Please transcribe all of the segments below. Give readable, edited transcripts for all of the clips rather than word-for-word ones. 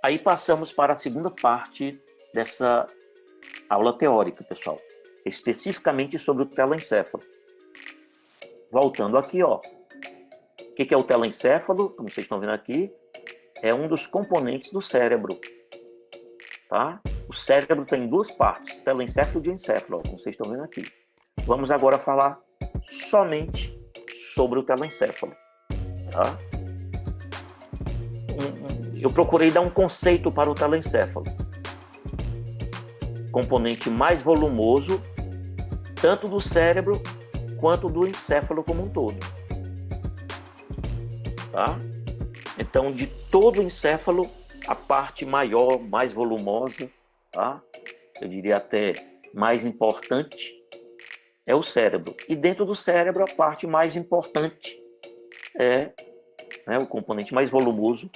Aí passamos para a segunda parte dessa aula teórica, pessoal, especificamente sobre o telencéfalo. Voltando aqui, ó. O que é o telencéfalo? Como vocês estão vendo aqui, é um dos componentes do cérebro, tá? O cérebro tem duas partes, telencéfalo e diencéfalo, como vocês estão vendo aqui. Vamos agora falar somente sobre o telencéfalo, tá? Eu procurei dar um conceito para o telencéfalo. Componente mais volumoso, tanto do cérebro quanto do encéfalo como um todo. Tá? Então, de todo o encéfalo, a parte maior, mais volumosa, tá? Eu diria até mais importante, é o cérebro. E dentro do cérebro, a parte mais importante o componente mais volumoso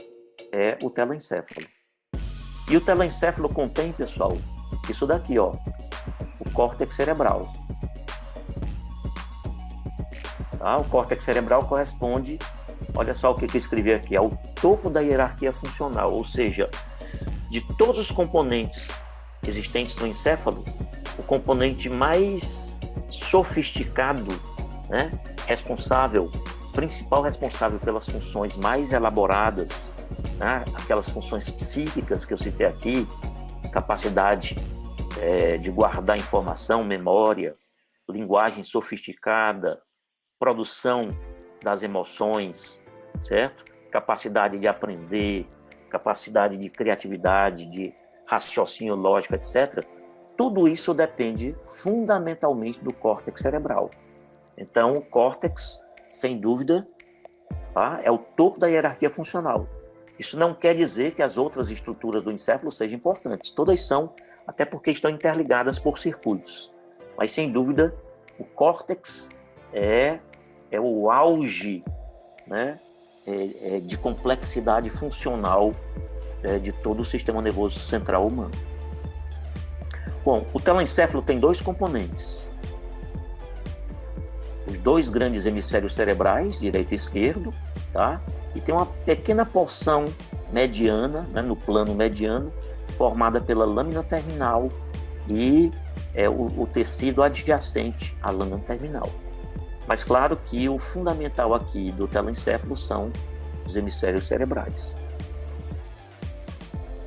é o telencéfalo. E o telencéfalo contém, pessoal, isso daqui, ó, o córtex cerebral. Tá? O córtex cerebral corresponde, olha só o que eu escrevi aqui, ao topo da hierarquia funcional, ou seja, de todos os componentes existentes no encéfalo, o componente mais sofisticado, né, principal responsável pelas funções mais elaboradas, né, aquelas funções psíquicas que eu citei aqui, capacidade de guardar informação, memória, linguagem sofisticada, produção das emoções, certo? Capacidade de aprender, capacidade de criatividade, de raciocínio lógico, etc. Tudo isso depende fundamentalmente do córtex cerebral. Então, o córtex, sem dúvida, tá, é o topo da hierarquia funcional. Isso não quer dizer que as outras estruturas do encéfalo sejam importantes. Todas são, até porque estão interligadas por circuitos. Mas, sem dúvida, o córtex é o auge, né, de complexidade funcional de todo o sistema nervoso central humano. Bom, o telencéfalo tem dois componentes. Os dois grandes hemisférios cerebrais, direito e esquerdo, tá? E tem uma pequena porção mediana, né, no plano mediano, formada pela lâmina terminal e o tecido adjacente à lâmina terminal. Mas claro que o fundamental aqui do telencéfalo são os hemisférios cerebrais.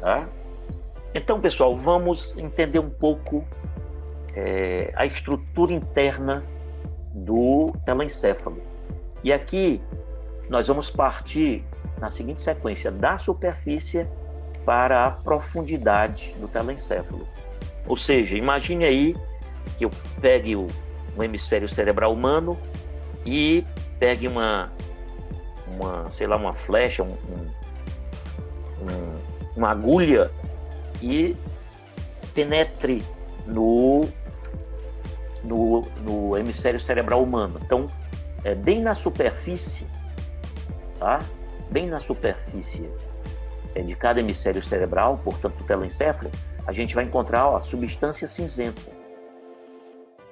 Tá? Então, pessoal, vamos entender um pouco a estrutura interna do telencéfalo. E aqui nós vamos partir na seguinte sequência, da superfície para a profundidade do telencéfalo. Ou seja, imagine aí que eu pegue um hemisfério cerebral humano e pegue uma flecha, uma agulha e penetre no hemisfério cerebral humano. Então, bem na superfície, tá? Bem na superfície de cada hemisfério cerebral, portanto, do telencéfalo, a gente vai encontrar a substância cinzenta.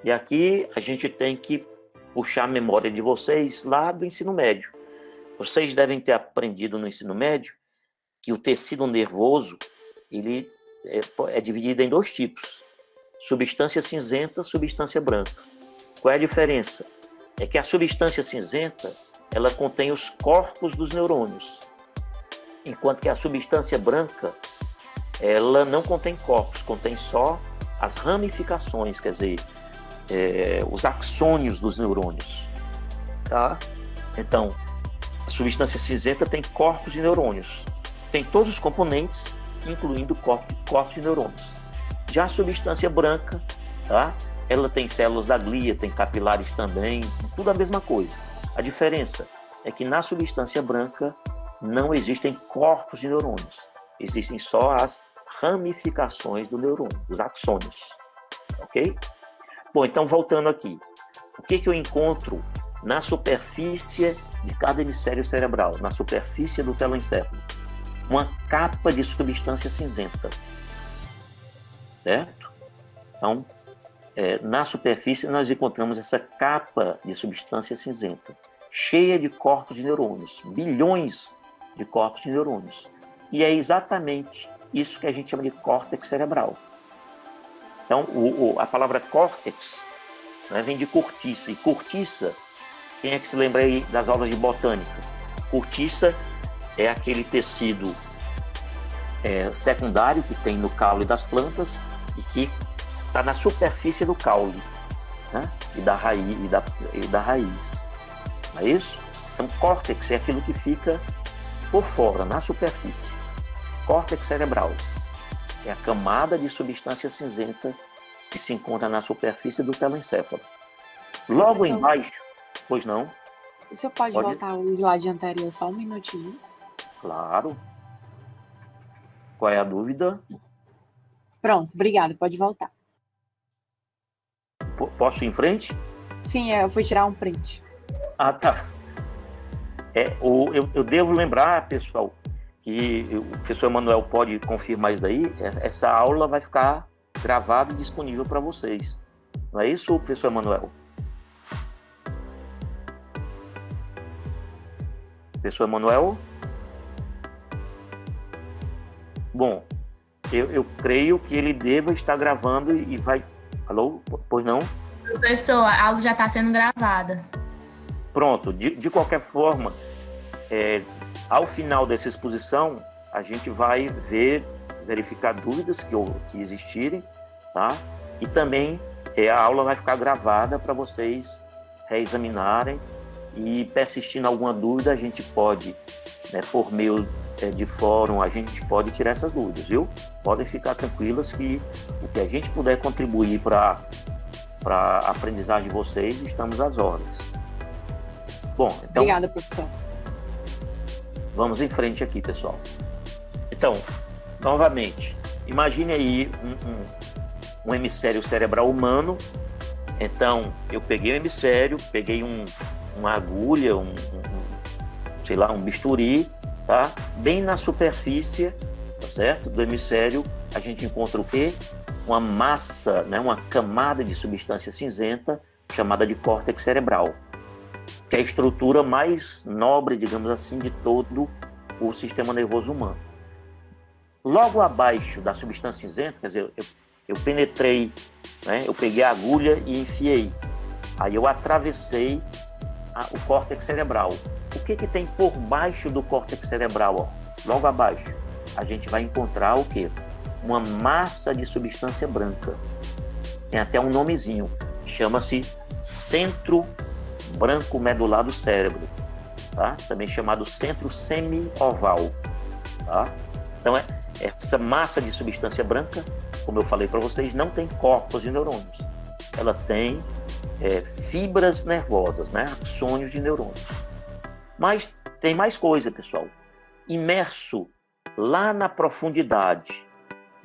E aqui a gente tem que puxar a memória de vocês lá do ensino médio. Vocês devem ter aprendido no ensino médio que o tecido nervoso ele é dividido em dois tipos: substância cinzenta, substância branca. Qual é a diferença? É que a substância cinzenta ela contém os corpos dos neurônios, enquanto que a substância branca ela não contém corpos, contém só as ramificações, quer dizer, os axônios dos neurônios. Tá? Então, a substância cinzenta tem corpos de neurônios, tem todos os componentes, incluindo corpos de neurônios. Já a substância branca, tá? Ela tem células da glia, tem capilares também, tudo a mesma coisa. A diferença é que na substância branca não existem corpos de neurônios, existem só as ramificações do neurônio, os axônios. Ok? Bom, então voltando aqui. O que eu encontro na superfície de cada hemisfério cerebral, na superfície do telencéfalo? Uma capa de substância cinzenta. Certo? Então, na superfície nós encontramos essa capa de substância cinzenta, cheia de corpos de neurônios, bilhões de corpos de neurônios. E é exatamente isso que a gente chama de córtex cerebral. Então, a palavra córtex, né, vem de cortiça. E cortiça, quem é que se lembra aí das aulas de botânica? Cortiça é aquele tecido secundário que tem no caule das plantas e que está na superfície do caule, né, e da raiz. Não é isso? Então, córtex é aquilo que fica por fora, na superfície. Córtex cerebral é a camada de substância cinzenta que se encontra na superfície do telencéfalo. Logo embaixo, pois não? O senhor pode voltar ao slide anterior só um minutinho? Claro. Qual é a dúvida? Pronto, obrigada, pode voltar. Posso ir em frente? Sim, eu fui tirar um print. Ah, tá. Eu devo lembrar, pessoal, que o professor Emanuel pode confirmar isso daí. Essa aula vai ficar gravada e disponível para vocês. Não é isso, professor Emanuel? Professor Emanuel? Bom, eu creio que ele deva estar gravando e vai... Alô? Pois não? Professor, a aula já está sendo gravada. Pronto, de qualquer forma, ao final dessa exposição, a gente vai verificar dúvidas que existirem, tá? E também a aula vai ficar gravada para vocês reexaminarem e, persistindo alguma dúvida, a gente pode, né, por meio de fórum, a gente pode tirar essas dúvidas, viu? Podem ficar tranquilas que o que a gente puder contribuir para a aprendizagem de vocês, estamos às ordens. Bom, então... Obrigada, professor. Vamos em frente aqui, pessoal. Então, novamente, imagine aí um hemisfério cerebral humano. Então, eu peguei o hemisfério, peguei uma agulha, sei lá, um bisturi, tá? Bem na superfície, tá certo? Do hemisfério, a gente encontra o quê? Uma massa, né? Uma camada de substância cinzenta chamada de córtex cerebral, que é a estrutura mais nobre, digamos assim, de todo o sistema nervoso humano. Logo abaixo da substância cinzenta, quer dizer, eu penetrei, né? Eu peguei a agulha e enfiei. Aí eu atravessei o córtex cerebral. O que tem por baixo do córtex cerebral? Ó? Logo abaixo, a gente vai encontrar o quê? Uma massa de substância branca. Tem até um nomezinho, chama-se centro branco medular do cérebro, tá? Também chamado centro semioval, tá? Então, essa massa de substância branca, como eu falei para vocês, não tem corpos de neurônios. Ela tem fibras nervosas, né? Axônios de neurônios. Mas tem mais coisa, pessoal. Imerso lá na profundidade,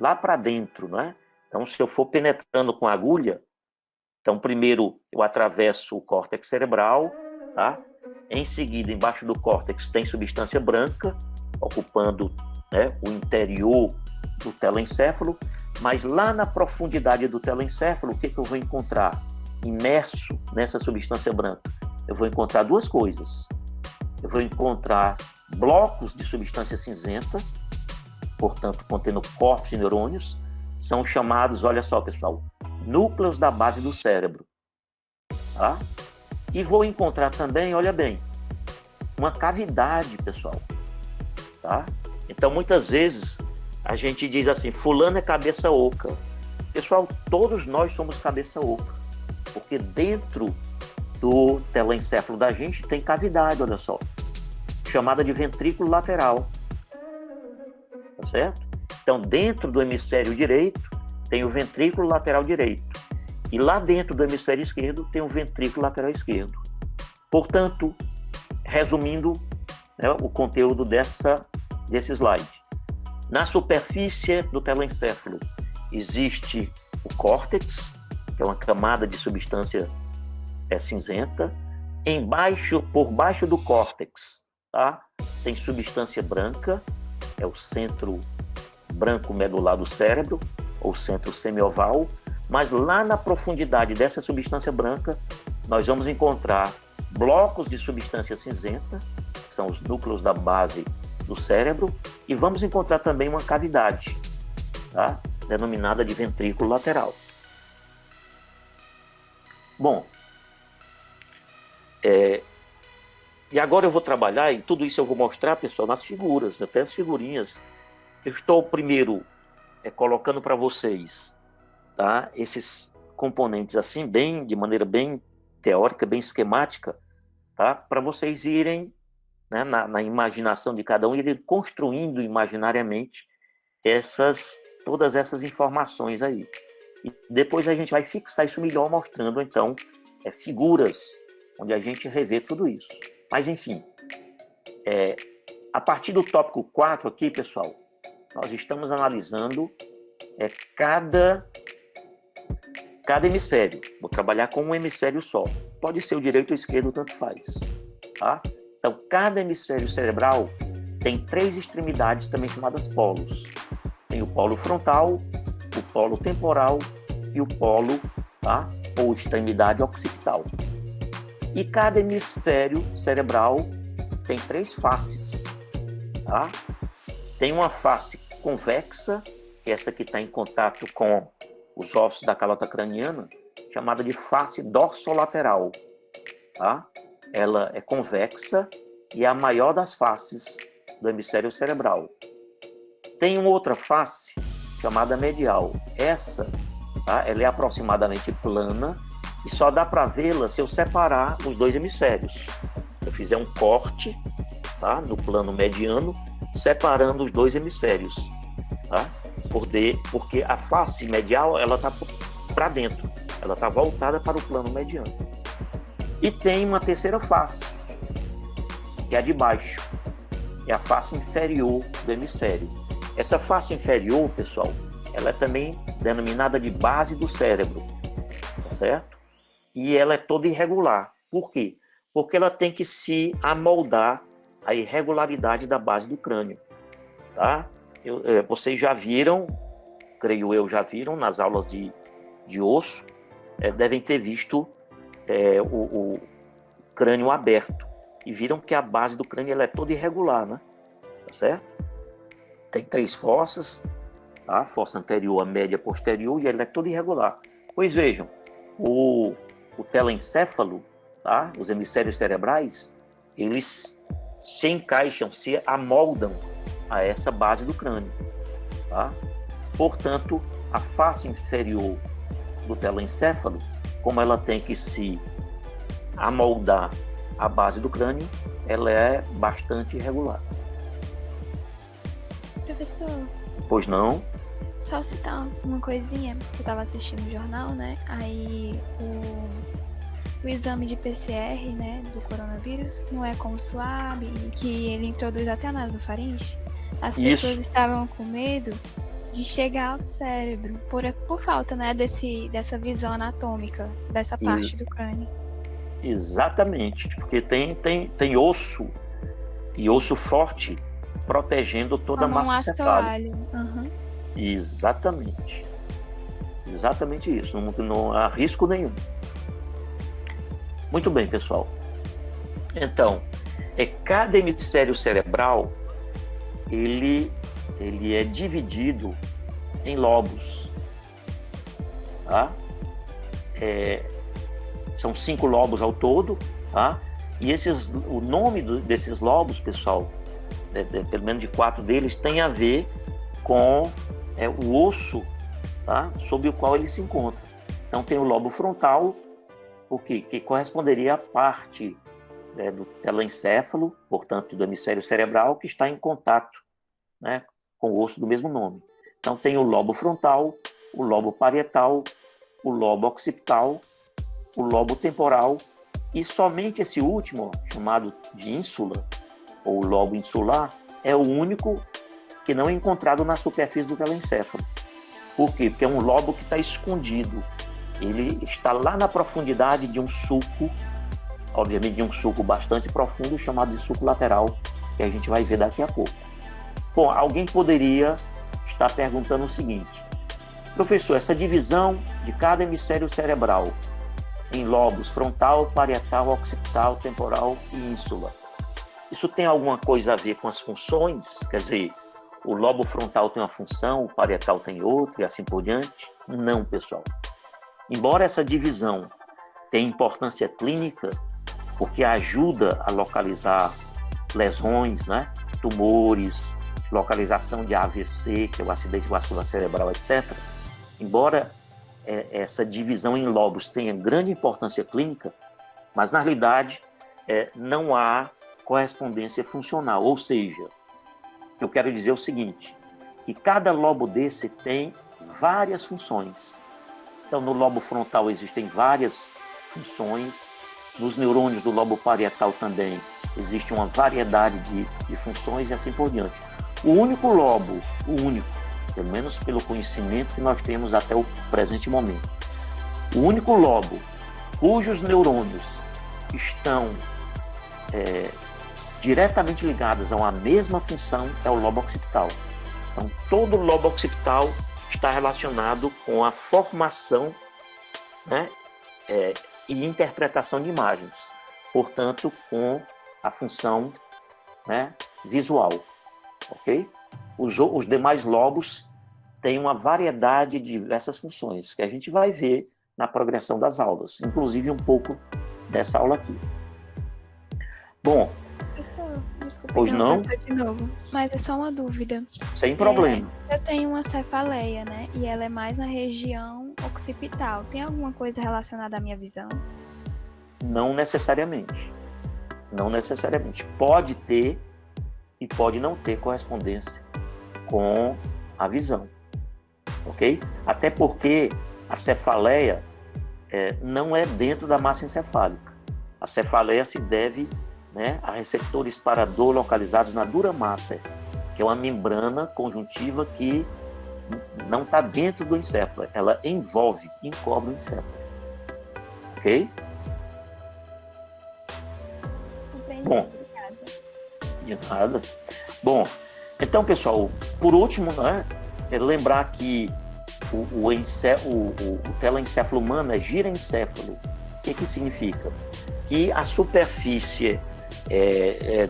lá para dentro, né? Então, se eu for penetrando com a agulha, então, primeiro eu atravesso o córtex cerebral, tá? Em seguida, embaixo do córtex tem substância branca, ocupando, né, o interior do telencéfalo, mas lá na profundidade do telencéfalo, o que eu vou encontrar? Imerso nessa substância branca, eu vou encontrar duas coisas. Eu vou encontrar blocos de substância cinzenta, portanto, contendo corpos de neurônios, são chamados, olha só, pessoal, núcleos da base do cérebro, tá? E vou encontrar também, olha bem, uma cavidade, pessoal, tá? Então, muitas vezes, a gente diz assim, fulano é cabeça oca. Pessoal, todos nós somos cabeça oca, porque dentro do telencéfalo da gente tem cavidade, olha só, chamada de ventrículo lateral, tá certo? Então, dentro do hemisfério direito, tem o ventrículo lateral direito. E lá dentro do hemisfério esquerdo, tem o ventrículo lateral esquerdo. Portanto, resumindo, né, o conteúdo desse slide. Na superfície do telencéfalo existe o córtex, que é uma camada de substância cinzenta. Por baixo do córtex, tá, tem substância branca, é o centro branco medular do cérebro, ou centro semioval, mas lá na profundidade dessa substância branca, nós vamos encontrar blocos de substância cinzenta, que são os núcleos da base do cérebro, E vamos encontrar também uma cavidade, tá? Denominada de ventrículo lateral. Bom, e agora eu vou trabalhar, e tudo isso eu vou mostrar, pessoal, nas figuras, até as figurinhas. Eu estou primeiro colocando para vocês, tá, esses componentes assim, de maneira bem teórica, bem esquemática, tá, para vocês irem, né, na imaginação de cada um, irem construindo imaginariamente todas essas informações aí. E depois a gente vai fixar isso melhor, mostrando, então, figuras, onde a gente revê tudo isso. Mas, enfim, a partir do tópico 4 aqui, pessoal, nós estamos analisando cada hemisfério. Vou trabalhar com um hemisfério só. Pode ser o direito ou o esquerdo, tanto faz. Tá? Então, cada hemisfério cerebral tem 3 extremidades, também chamadas polos. Tem o polo frontal, o polo temporal e o polo, tá, ou extremidade occipital. E cada hemisfério cerebral tem 3 faces. Tá? Tem uma face convexa, que é essa que está em contato com os ossos da calota craniana, chamada de face dorsolateral. Tá? Ela é convexa e é a maior das faces do hemisfério cerebral. Tem uma outra face chamada medial. Essa, tá, ela é aproximadamente plana e só dá para vê-la se eu separar os 2 hemisférios. Se eu fizer um corte, tá, no plano mediano, separando os 2 hemisférios. Tá? Porque a face medial ela está para dentro, ela está voltada para o plano mediano. E tem uma terceira face, que é a de baixo, é a face inferior do hemisfério. Essa face inferior, pessoal, ela é também denominada de base do cérebro, tá certo? E ela é toda irregular. Por quê? Porque ela tem que se amoldar à irregularidade da base do crânio, tá? Vocês já viram, creio eu, já viram nas aulas de osso, devem ter visto o crânio aberto e viram que a base do crânio ela é toda irregular, né? Tá certo? Tem 3 fossas, tá? Fossa anterior, a média, posterior, e ela é toda irregular. Pois vejam, o telencéfalo, tá? Os hemisférios cerebrais, eles se encaixam, se amoldam a essa base do crânio, tá? Portanto, a face inferior do telencéfalo, como ela tem que se amoldar à base do crânio, ela é bastante irregular. Professor, Pois não? só citar uma coisinha, que eu tava assistindo o jornal, né? Aí o exame de PCR, né, do coronavírus, não é com o swab, que ele introduz até a nasofaringe. As Isso. pessoas estavam com medo de chegar ao cérebro, por falta, né, dessa visão anatômica, dessa parte do crânio. Exatamente, porque tem osso, e osso forte, protegendo toda a Como um massa encefálica. assoalho. Uhum. Exatamente. Exatamente isso, não há risco nenhum. Muito bem, pessoal. Então, cada hemisfério cerebral, ele é dividido em lobos. Tá? São 5 lobos ao todo, tá? E o nome desses lobos, pessoal, pelo menos de 4 deles, tem a ver com o osso, tá? Sobre o qual ele se encontra. Então tem o lobo frontal, que corresponderia à parte do telencéfalo, portanto do hemisfério cerebral, que está em contato, né, com o osso do mesmo nome. Então tem o lobo frontal, o lobo parietal, o lobo occipital, o lobo temporal, e somente esse último, chamado de ínsula, ou lobo insular, é o único que não é encontrado na superfície do telencéfalo. Por quê? Porque é um lobo que está escondido. Ele está lá na profundidade de um sulco, obviamente de um sulco bastante profundo, chamado de sulco lateral, que a gente vai ver daqui a pouco. Bom, alguém poderia estar perguntando o seguinte: professor, essa divisão de cada hemisfério cerebral em lobos frontal, parietal, occipital, temporal e ínsula, isso tem alguma coisa a ver com as funções? Quer dizer, o lobo frontal tem uma função, o parietal tem outra e assim por diante. Não, pessoal. Embora essa divisão tenha importância clínica, porque ajuda a localizar lesões, né? Tumores, localização de AVC, que é o acidente vascular cerebral, etc. Embora essa divisão em lobos tenha grande importância clínica, mas na realidade não há correspondência funcional, ou seja, eu quero dizer o seguinte, que cada lobo desse tem várias funções. Então, no lobo frontal existem várias funções, nos neurônios do lobo parietal também existe uma variedade de funções e assim por diante. O único lobo, pelo menos pelo conhecimento que nós temos até o presente momento, o único lobo cujos neurônios estão diretamente ligados a uma mesma função é o lobo occipital. Então, todo lobo occipital está relacionado com a formação, né, e interpretação de imagens, portanto, com a função, né, visual, ok? Os demais lobos têm uma variedade de diversas funções, que a gente vai ver na progressão das aulas, inclusive um pouco dessa aula aqui. Bom, Professor, desculpa pois não? de novo, mas é só uma dúvida. Sem problema. Eu tenho uma cefaleia, né? E ela é mais na região occipital. Tem alguma coisa relacionada à minha visão? Não necessariamente. Não necessariamente. Pode ter e pode não ter correspondência com a visão. Ok? Até porque a cefaleia não é dentro da massa encefálica. A cefaleia se deve, né, a receptores para dor localizados na dura mater, que é uma membrana conjuntiva que não está dentro do encéfalo, ela encobre o encéfalo. Ok? Bom, de nada. Bom, então, pessoal, por último, né, lembrar que o telencéfalo humano é girencéfalo. O que significa? Que a superfície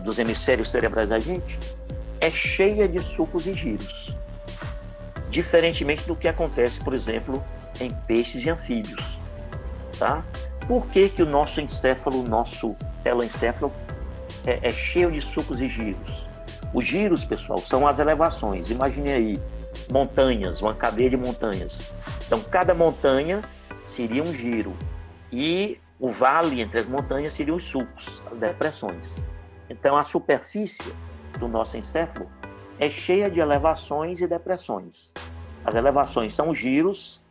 dos hemisférios cerebrais da gente é cheia de sulcos e giros. Diferentemente do que acontece, por exemplo, em peixes e anfíbios. Tá? Por que o nosso encéfalo, o nosso telencéfalo é cheio de sulcos e giros? Os giros, pessoal, são as elevações. Imagine aí montanhas, uma cadeia de montanhas. Então, cada montanha seria um giro. E o vale entre as montanhas seriam os sulcos, as depressões. Então, a superfície do nosso encéfalo é cheia de elevações e depressões. As elevações são os giros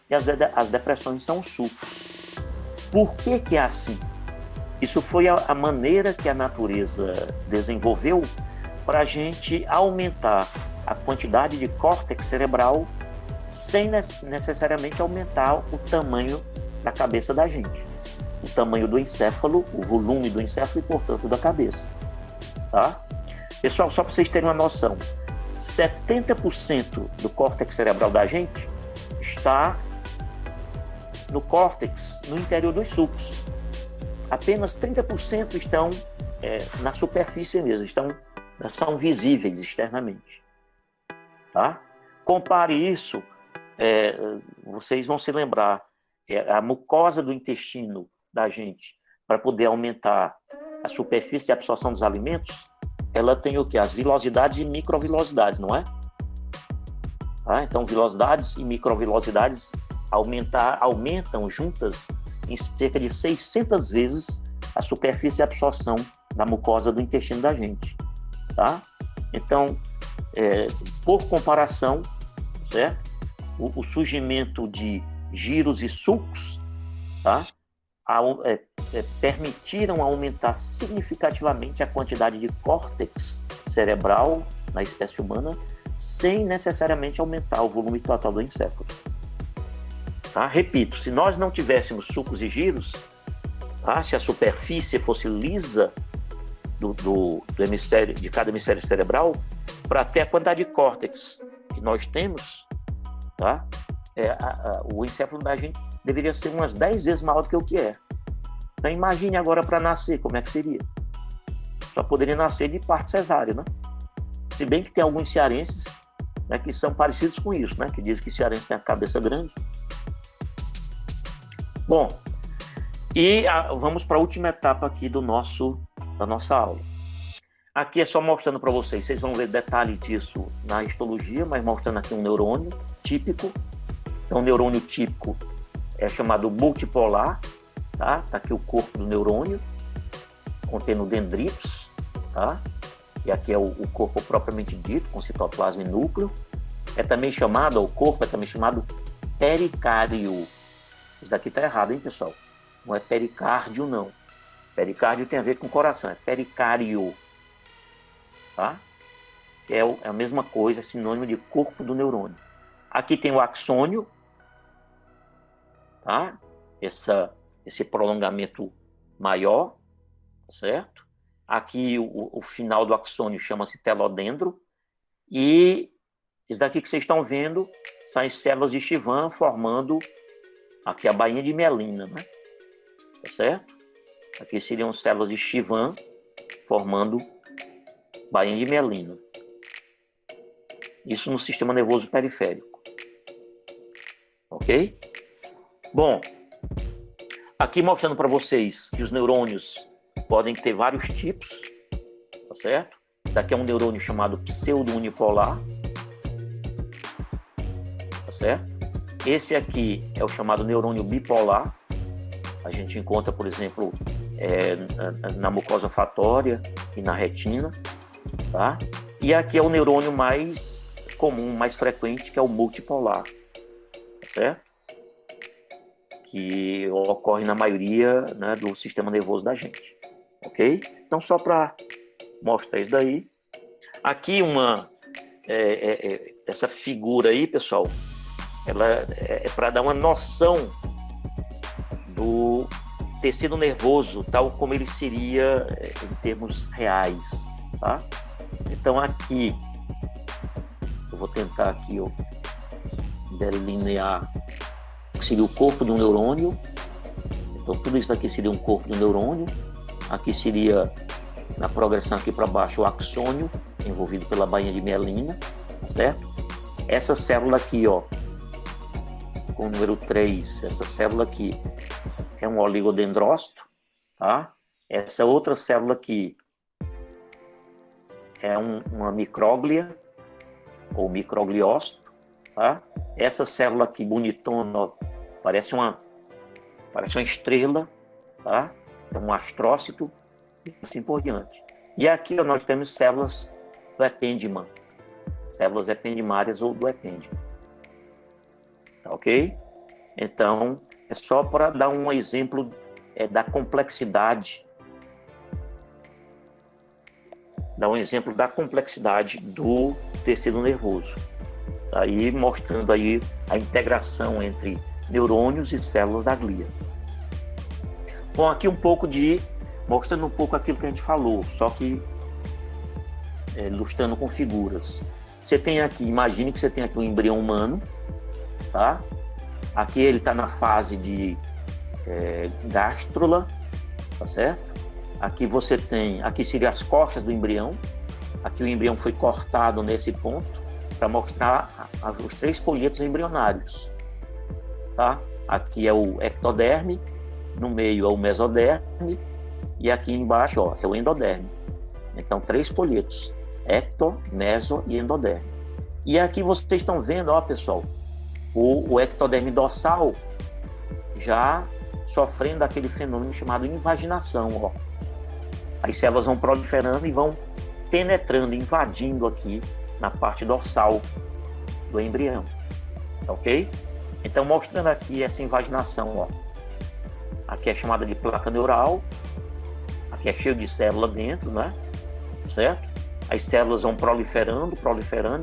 e as depressões são os sulcos. Por que é assim? Isso foi a maneira que a natureza desenvolveu para a gente aumentar a quantidade de córtex cerebral sem necessariamente aumentar o tamanho da cabeça da gente. O tamanho do encéfalo, o volume do encéfalo e, portanto, da cabeça. Tá? Pessoal, só para vocês terem uma noção, 70% do córtex cerebral da gente está no córtex, no interior dos sulcos. Apenas 30% estão na superfície mesmo, são visíveis externamente. Tá? Compare isso, vocês vão se lembrar, a mucosa do intestino da gente, para poder aumentar a superfície de absorção dos alimentos, ela tem o quê? As vilosidades e microvilosidades, não é? Tá? Então, vilosidades e microvilosidades aumentam juntas em cerca de 600 vezes a superfície de absorção da mucosa do intestino da gente. Tá? Então, por comparação, certo? O surgimento de giros e sulcos, tá? Permitiram aumentar significativamente a quantidade de córtex cerebral na espécie humana, sem necessariamente aumentar o volume total do encéfalo. Tá? Repito, se nós não tivéssemos sulcos e giros, tá? Se a superfície fosse lisa do hemisfério, de cada hemisfério cerebral, para ter a quantidade de córtex que nós temos, tá? O encéfalo da gente deveria ser umas 10 vezes maior do que o que é. Então imagine agora para nascer, como é que seria? Só poderia nascer de parto cesáreo, né? Se bem que tem alguns cearenses, né, que são parecidos com isso, né? Que dizem que cearense tem a cabeça grande. Bom, e vamos para a última etapa aqui da nossa aula. Aqui é só mostrando para vocês vão ver detalhe disso na histologia, mas mostrando aqui um neurônio típico. Então, o neurônio típico é chamado multipolar, tá? Tá aqui o corpo do neurônio, contendo dendritos, tá? E aqui é o corpo propriamente dito, com citoplasma e núcleo. O corpo é também chamado pericárdio. Isso daqui tá errado, hein, pessoal? Não é pericárdio, não. Pericárdio tem a ver com o coração, é pericárdio. Tá? É a mesma coisa, sinônimo de corpo do neurônio. Aqui tem o axônio, tá? Esse prolongamento maior, tá certo? Aqui o final do axônio chama-se telodendro. E isso daqui que vocês estão vendo são as células de Schwann formando aqui a bainha de mielina, né? Tá certo? Aqui seriam células de Schwann formando bainha de mielina. Isso no sistema nervoso periférico. Ok? Bom, aqui mostrando para vocês que os neurônios podem ter vários tipos, tá certo? Daqui é um neurônio chamado pseudo-unipolar, tá certo? Esse aqui é o chamado neurônio bipolar. A gente encontra, por exemplo, na mucosa olfatória e na retina, tá? E aqui é o neurônio mais comum, mais frequente, que é o multipolar, tá certo? Que ocorre na maioria, né, do sistema nervoso da gente, ok? Então, só para mostrar isso daí. Aqui essa figura aí, pessoal, ela é para dar uma noção do tecido nervoso, tal como ele seria em termos reais, tá? Então aqui, eu vou tentar aqui delinear o que seria o corpo do neurônio. Então tudo isso aqui seria um corpo do neurônio. Aqui seria, na progressão aqui para baixo, o axônio, envolvido pela bainha de mielina, certo? Essa célula aqui, ó, com o número 3, essa célula aqui é um oligodendrócito, tá? Essa outra célula aqui é uma micróglia, ou microgliócito, tá? Essa célula aqui, bonitona, ó, parece uma estrela, tá? É um astrócito, e assim por diante. E aqui, ó, nós temos células do epêndima, células ependimárias ou do epêndima. Tá, ok? Então, é só para dar um exemplo da complexidade. Dar um exemplo da complexidade do tecido nervoso. Aí mostrando aí a integração entre neurônios e células da glia. Bom, aqui mostrando um pouco aquilo que a gente falou, só que ilustrando com figuras. Você tem aqui, imagine que você tem aqui um embrião humano, tá? Aqui ele está na fase de gástrula, tá certo? Aqui seriam as costas do embrião. Aqui o embrião foi cortado nesse ponto para mostrar os 3 folhetos embrionários, tá? Aqui é o ectoderme, no meio é o mesoderme e aqui embaixo, ó, é o endoderme. Então 3 folhetos, ecto, meso e endoderme. E aqui vocês estão vendo, ó, pessoal, o ectoderme dorsal já sofrendo aquele fenômeno chamado invaginação, ó. As células vão proliferando e vão penetrando, invadindo aqui na parte dorsal do embrião, ok? Então, mostrando aqui essa invaginação, ó. Aqui é chamada de placa neural, aqui é cheio de célula dentro, né? Certo? As células vão proliferando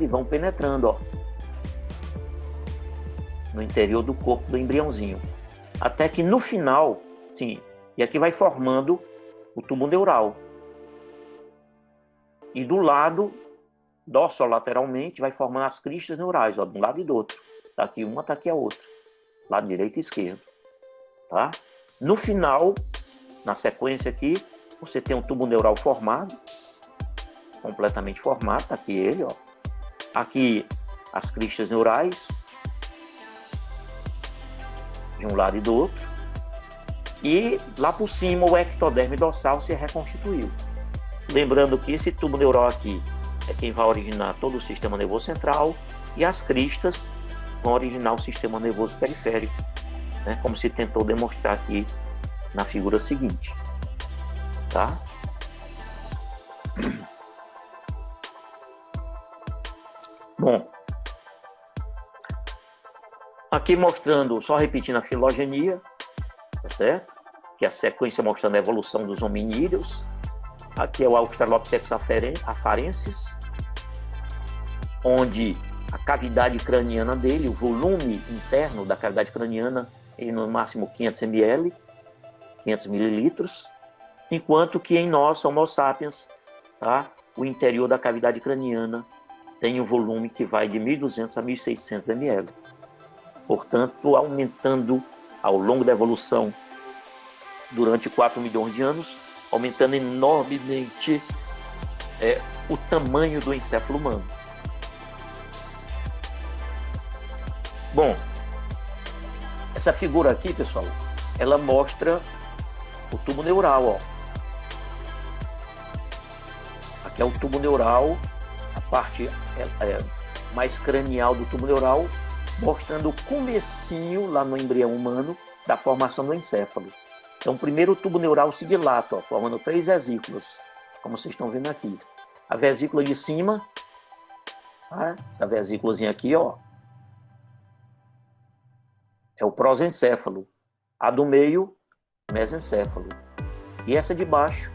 e vão penetrando, ó, no interior do corpo do embriãozinho. Até que no final, sim, e aqui vai formando o tubo neural. E do lado, dorsolateralmente, vai formando as cristas neurais, ó, de um lado e do outro. Tá aqui uma, tá aqui a outra. Lado direito e esquerdo. Tá? No final, na sequência aqui, você tem um tubo neural formado. completamente formado, tá aqui ele, ó. Aqui as cristas neurais, de um lado e do outro. E lá por cima o ectoderme dorsal se reconstituiu. Lembrando que esse tubo neural aqui é quem vai originar todo o sistema nervoso central e as cristas vão originar o sistema nervoso periférico, né? Como se tentou demonstrar aqui na figura seguinte, tá? Bom, aqui mostrando, só repetindo a filogenia, tá certo? Que é a sequência mostrando a evolução dos hominídeos. Aqui é o Australopithecus afarensis, onde a cavidade craniana dele, o volume interno da cavidade craniana, ele no máximo 500 ml, 500 mililitros, enquanto que em nós, Homo sapiens, tá? O interior da cavidade craniana tem um volume que vai de 1.200 a 1.600 ml. Portanto, aumentando ao longo da evolução durante 4 milhões de anos, aumentando enormemente o tamanho do encéfalo humano. Bom, essa figura aqui, pessoal, ela mostra o tubo neural, ó. Aqui é o tubo neural, a parte mais cranial do tubo neural, mostrando o comecinho lá no embrião humano da formação do encéfalo. Então, primeiro o tubo neural se dilata, ó, formando 3 vesículas, como vocês estão vendo aqui. A vesícula de cima, tá? Essa vesículazinha aqui, ó, é o prosencéfalo. A do meio, mesencéfalo. E essa de baixo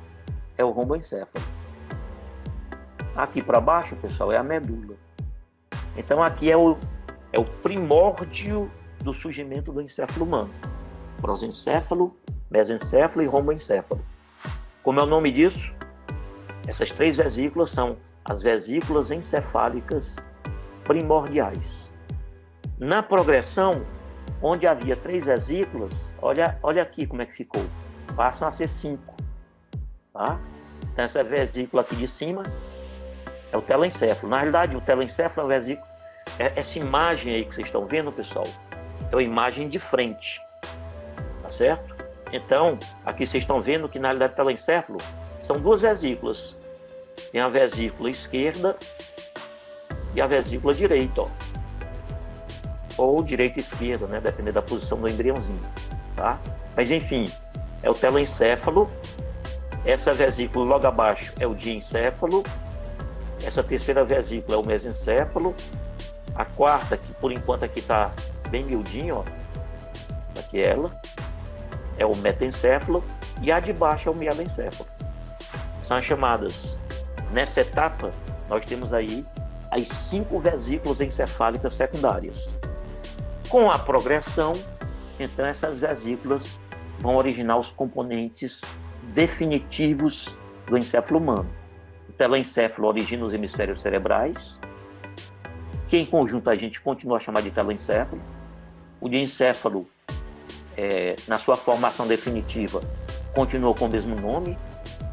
é o romboencéfalo. Aqui para baixo, pessoal, é a medula. Então, aqui é o primórdio do surgimento do encéfalo humano. Prosencéfalo, mesencéfalo e romboencéfalo. Como é o nome disso? Essas 3 vesículas são as vesículas encefálicas primordiais. Na progressão, onde havia 3 vesículas, olha aqui como é que ficou. Passam a ser 5. Tá? Então, essa vesícula aqui de cima é o telencéfalo. Na realidade, o telencéfalo é a vesícula. Essa imagem aí que vocês estão vendo, pessoal, é uma imagem de frente. Tá certo? Então, aqui vocês estão vendo que na realidade o telencéfalo são 2 vesículas. Tem a vesícula esquerda e a vesícula direita, ó. Ou direita e esquerda, né? Dependendo da posição do embriãozinho, tá? Mas enfim, é o telencéfalo. Essa vesícula logo abaixo é o diencéfalo. Essa terceira vesícula é o mesencéfalo. A quarta, que por enquanto aqui está bem miudinho, ó. Aqui ela. É o metencéfalo. E a de baixo é o mielencéfalo. São as chamadas. Nessa etapa, nós temos aí as 5 vesículas encefálicas secundárias. Com a progressão, então essas vesículas vão originar os componentes definitivos do encéfalo humano. O telencéfalo origina os hemisférios cerebrais, que em conjunto a gente continua a chamar de telencéfalo. O diencéfalo, na sua formação definitiva, continua com o mesmo nome,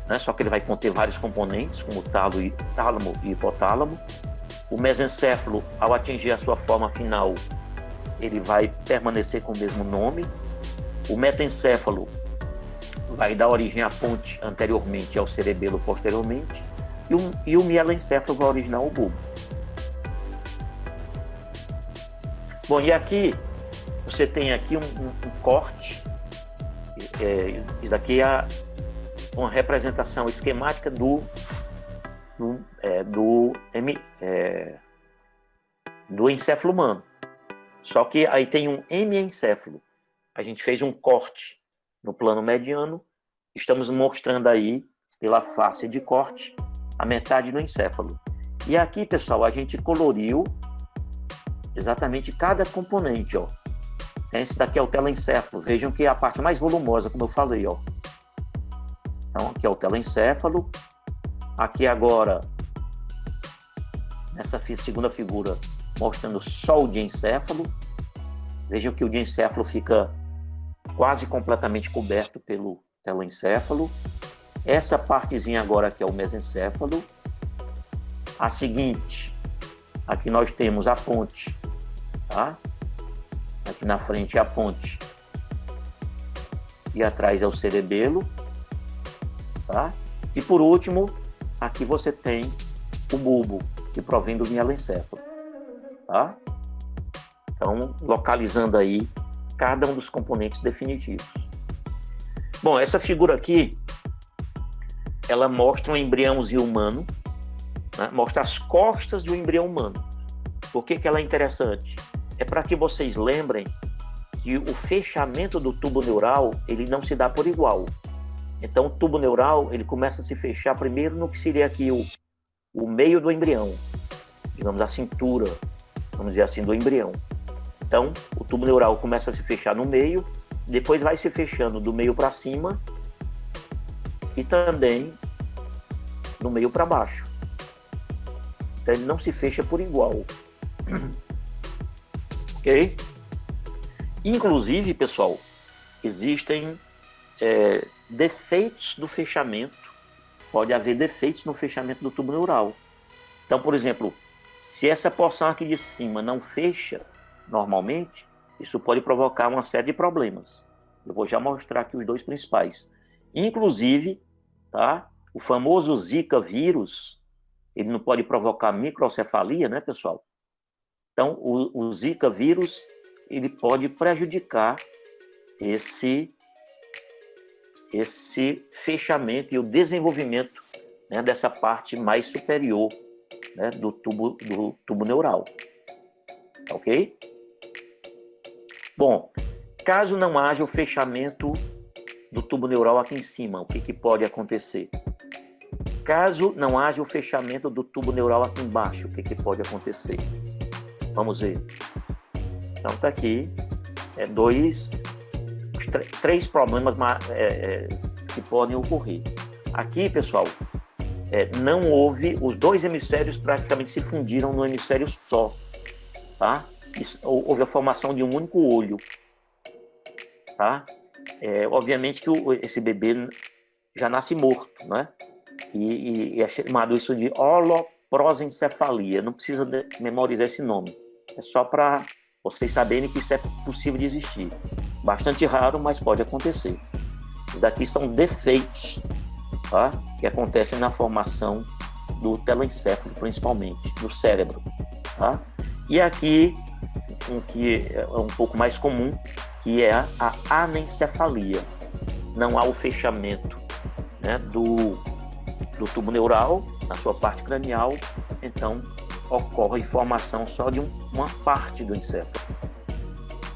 né? Só que ele vai conter vários componentes, como tálamo e hipotálamo. O mesencéfalo, ao atingir a sua forma final, ele vai permanecer com o mesmo nome. O metencéfalo vai dar origem à ponte anteriormente e ao cerebelo posteriormente. E o mielencéfalo vai originar o bulbo. Bom, e aqui você tem aqui um corte. Isso aqui é uma representação esquemática do encéfalo humano. Só que aí tem um hemiencéfalo. A gente fez um corte no plano mediano. Estamos mostrando aí, pela face de corte, a metade do encéfalo. E aqui, pessoal, a gente coloriu exatamente cada componente, ó. Esse daqui é o telencéfalo. Vejam que é a parte mais volumosa, como eu falei, ó. Então, aqui é o telencéfalo. Aqui agora, nessa segunda figura, mostrando só o diencéfalo. Vejam que o diencéfalo fica quase completamente coberto pelo telencéfalo. Essa partezinha agora aqui é o mesencéfalo. a seguinte. Aqui nós temos a ponte, tá? Aqui na frente é a ponte. E atrás é o cerebelo, tá? E por último, aqui você tem o bulbo, que provém do mielencéfalo, tá? Então, localizando aí cada um dos componentes definitivos. Bom, essa figura aqui, ela mostra um embriãozinho humano, né? Mostra as costas de um embrião humano. Por que ela é interessante? É para que vocês lembrem que o fechamento do tubo neural, ele não se dá por igual. Então, o tubo neural, ele começa a se fechar primeiro no que seria aqui o meio do embrião, digamos a cintura, vamos dizer assim, do embrião. Então, o tubo neural começa a se fechar no meio, depois vai se fechando do meio para cima e também do meio para baixo. Então, ele não se fecha por igual. Ok? Inclusive, pessoal, existem defeitos do fechamento. Pode haver defeitos no fechamento do tubo neural. Então, por exemplo, se essa porção aqui de cima não fecha normalmente, isso pode provocar uma série de problemas. Eu vou já mostrar aqui os dois principais. Inclusive, tá? O famoso Zika vírus, ele não pode provocar microcefalia, né, pessoal? Então, o Zika vírus, ele pode prejudicar esse fechamento e o desenvolvimento, né, dessa parte mais superior, né, do tubo neural. Ok? Bom, caso não haja o fechamento do tubo neural aqui em cima, o que pode acontecer? Caso não haja o fechamento do tubo neural aqui embaixo, o que pode acontecer? Vamos ver. Então, está aqui três problemas que podem ocorrer. Aqui, pessoal, não houve, os dois hemisférios praticamente se fundiram no hemisfério só, tá? Houve a formação de um único olho, tá? Obviamente que esse bebê já nasce morto, né? E é chamado isso de holoprosencefalia. Não precisa memorizar esse nome. É só para vocês saberem que isso é possível de existir. Bastante raro, mas pode acontecer. Isso daqui são defeitos, tá? Que acontecem na formação do telencéfalo, principalmente, do cérebro, tá? E aqui, um que é um pouco mais comum, que é a anencefalia. Não há o fechamento, né, do tubo neural na sua parte cranial, então ocorre formação só de uma parte do encéfalo,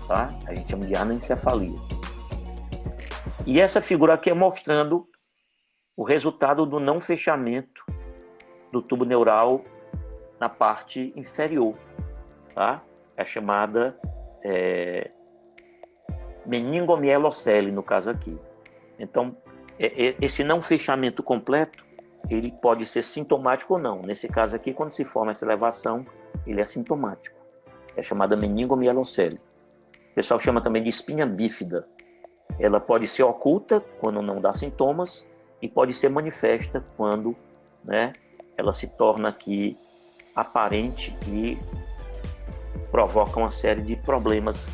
tá? A gente chama de anencefalia. E essa figura aqui é mostrando o resultado do não fechamento do tubo neural na parte inferior, tá? É chamada meningomielocele, no caso aqui. Então, esse não fechamento completo, ele pode ser sintomático ou não. Nesse caso aqui, quando se forma essa elevação, ele é sintomático. É chamada meningomielocele. O pessoal chama também de espinha bífida. Ela pode ser oculta quando não dá sintomas e pode ser manifesta quando, né, ela se torna aqui aparente e provoca uma série de problemas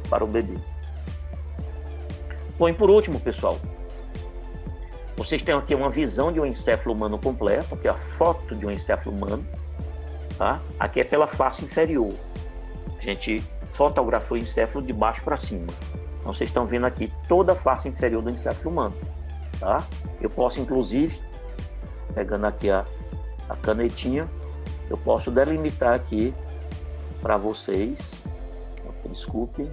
para o bebê. Bom, e por último, pessoal, vocês têm aqui uma visão de um encéfalo humano completo, aqui é a foto de um encéfalo humano, tá? Aqui é pela face inferior. A gente fotografou o encéfalo de baixo para cima. Então, vocês estão vendo aqui toda a face inferior do encéfalo humano, tá? Eu posso, inclusive, pegando aqui a canetinha, eu posso delimitar aqui para vocês. Desculpe.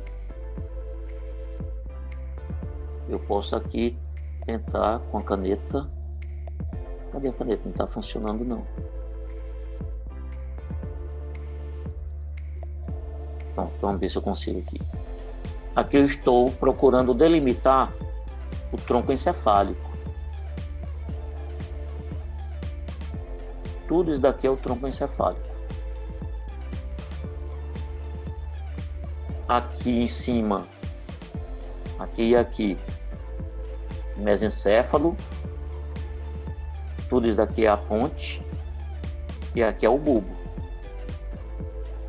Eu posso aqui tentar com a caneta. Cadê a caneta? Não está funcionando, não. Bom, vamos ver se eu consigo aqui. Aqui eu estou procurando delimitar o tronco encefálico. Tudo isso daqui é o tronco encefálico. Aqui em cima, aqui e aqui, mesencéfalo. Tudo isso daqui é a ponte. E aqui é o bulbo.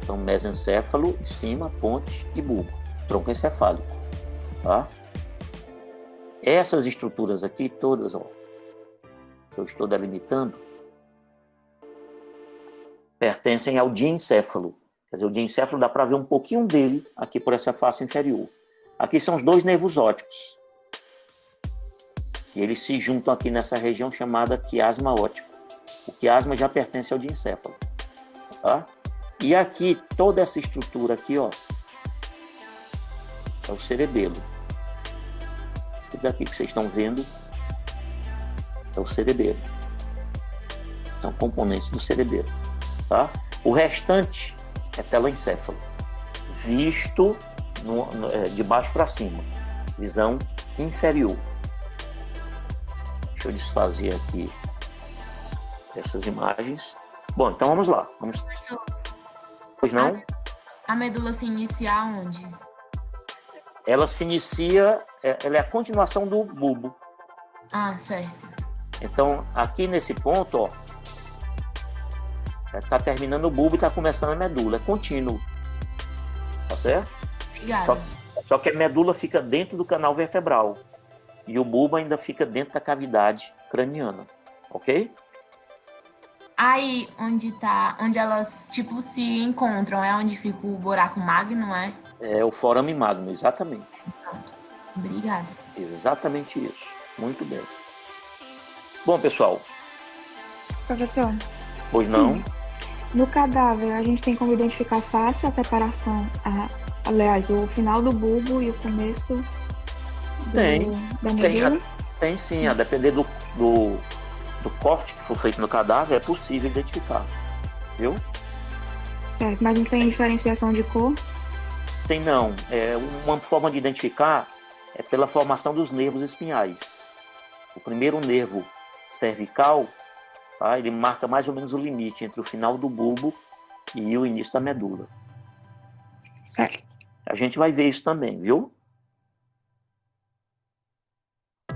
Então, mesencéfalo, em cima, ponte e bulbo. Tronco encefálico. Tá? Essas estruturas aqui, todas, ó, que eu estou delimitando, pertencem ao diencéfalo. Quer dizer, o diencéfalo dá para ver um pouquinho dele aqui por essa face inferior. Aqui são os dois nervos ópticos. E eles se juntam aqui nessa região chamada quiasma óptico. O quiasma já pertence ao diencéfalo. Tá? E aqui, toda essa estrutura aqui, ó, é o cerebelo. Tudo aqui que vocês estão vendo é o cerebelo. São componentes do cerebelo. Tá? O restante é telencéfalo, visto de baixo para cima, visão inferior. Deixa eu desfazer aqui essas imagens. Bom, então vamos lá. Pois não? A medula se inicia onde? Ela se inicia, ela é a continuação do bulbo. Ah, certo. Então, aqui nesse ponto, ó, está terminando o bulbo e está começando a medula. É contínuo. Tá certo? Obrigada. Só que a medula fica dentro do canal vertebral. E o bulbo ainda fica dentro da cavidade craniana. Ok? Aí, onde elas, tipo, se encontram, é onde fica o buraco magno, é? É o forame magno, exatamente. Pronto. Obrigada. Exatamente isso. Muito bem. Bom, pessoal. Professor, Pois não? no cadáver a gente tem como identificar fácil a separação, aliás, o final do bulbo e o começo da medula? Tem sim, a depender do corte que for feito no cadáver, é possível identificar. Viu? Certo, mas não tem diferenciação de cor? Tem não. Uma forma de identificar é pela formação dos nervos espinhais. O primeiro nervo cervical, tá, ele marca mais ou menos o limite entre o final do bulbo e o início da medula. Certo. A gente vai ver isso também, viu?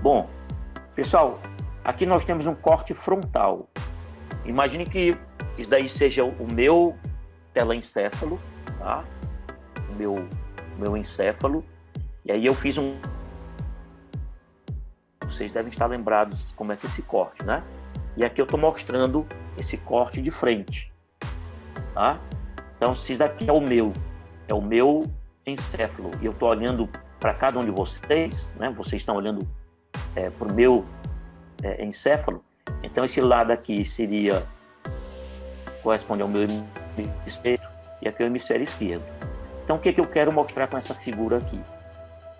Bom, pessoal, aqui nós temos um corte frontal. Imagine que isso daí seja o meu telencéfalo, tá? O meu encéfalo. E aí eu fiz Vocês devem estar lembrados como é que é esse corte, né? E aqui eu estou mostrando esse corte de frente, tá? Então, se isso daqui é o meu encéfalo, e eu estou olhando para cada um de vocês, né? Vocês estão olhando para o meu encéfalo. Então, esse lado aqui corresponde ao meu hemisfério esquerdo, e aqui é o hemisfério esquerdo. Então, o que eu quero mostrar com essa figura aqui?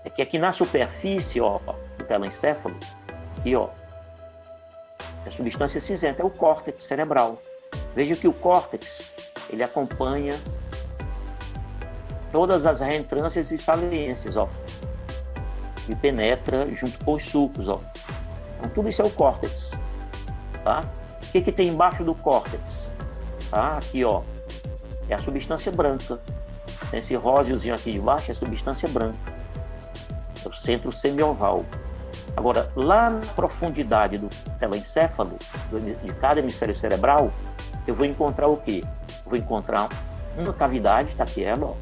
É que aqui na superfície, ó, do telencéfalo, aqui, ó, a substância cinzenta é o córtex cerebral. Veja que o córtex, ele acompanha todas as reentrâncias e saliências, ó, e penetra junto com os sulcos, ó. Então, tudo isso é o córtex, tá? O que tem embaixo do córtex? Tá? Aqui, ó, é a substância branca. Esse róseozinho aqui de baixo é a substância branca. É o centro semioval. Agora, lá na profundidade do telencéfalo, de cada hemisfério cerebral, eu vou encontrar o quê? Eu vou encontrar uma cavidade, tá aqui ela, ó.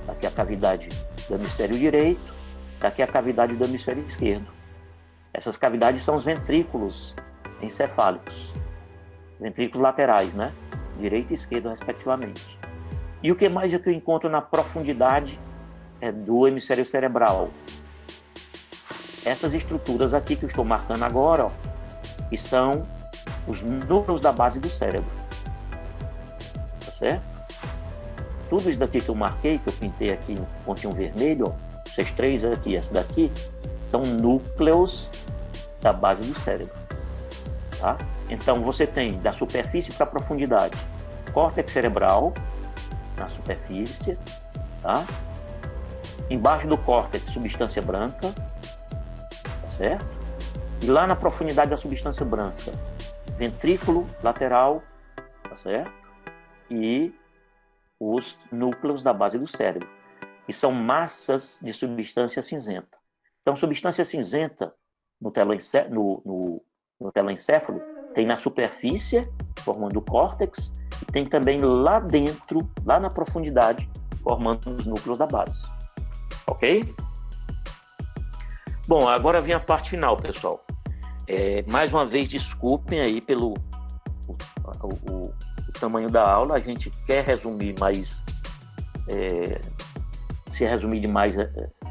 Tá aqui a cavidade do hemisfério direito, tá aqui a cavidade do hemisfério esquerdo. Essas cavidades são os ventrículos encefálicos, ventrículos laterais, né? Direito e esquerdo, respectivamente. E o que mais é que eu encontro na profundidade do hemisfério cerebral? Essas estruturas aqui que eu estou marcando agora, ó, que são os núcleos da base do cérebro. Tá certo? Tudo isso daqui que eu marquei, que eu pintei aqui no pontinho vermelho, ó, esses três aqui, esse daqui, são núcleos da base do cérebro. Tá? Então, você tem da superfície para a profundidade, córtex cerebral, na superfície, tá? Embaixo do córtex, substância branca, tá certo? E lá na profundidade da substância branca, ventrículo lateral, tá certo? E os núcleos da base do cérebro, que são massas de substância cinzenta. Então, substância cinzenta no telencéfalo tem na superfície formando o córtex, e tem também lá dentro, lá na profundidade, formando os núcleos da base. Ok? Bom, agora vem a parte final, pessoal. Mais uma vez, desculpem aí pelo o tamanho da aula. A gente quer resumir, mas se resumir demais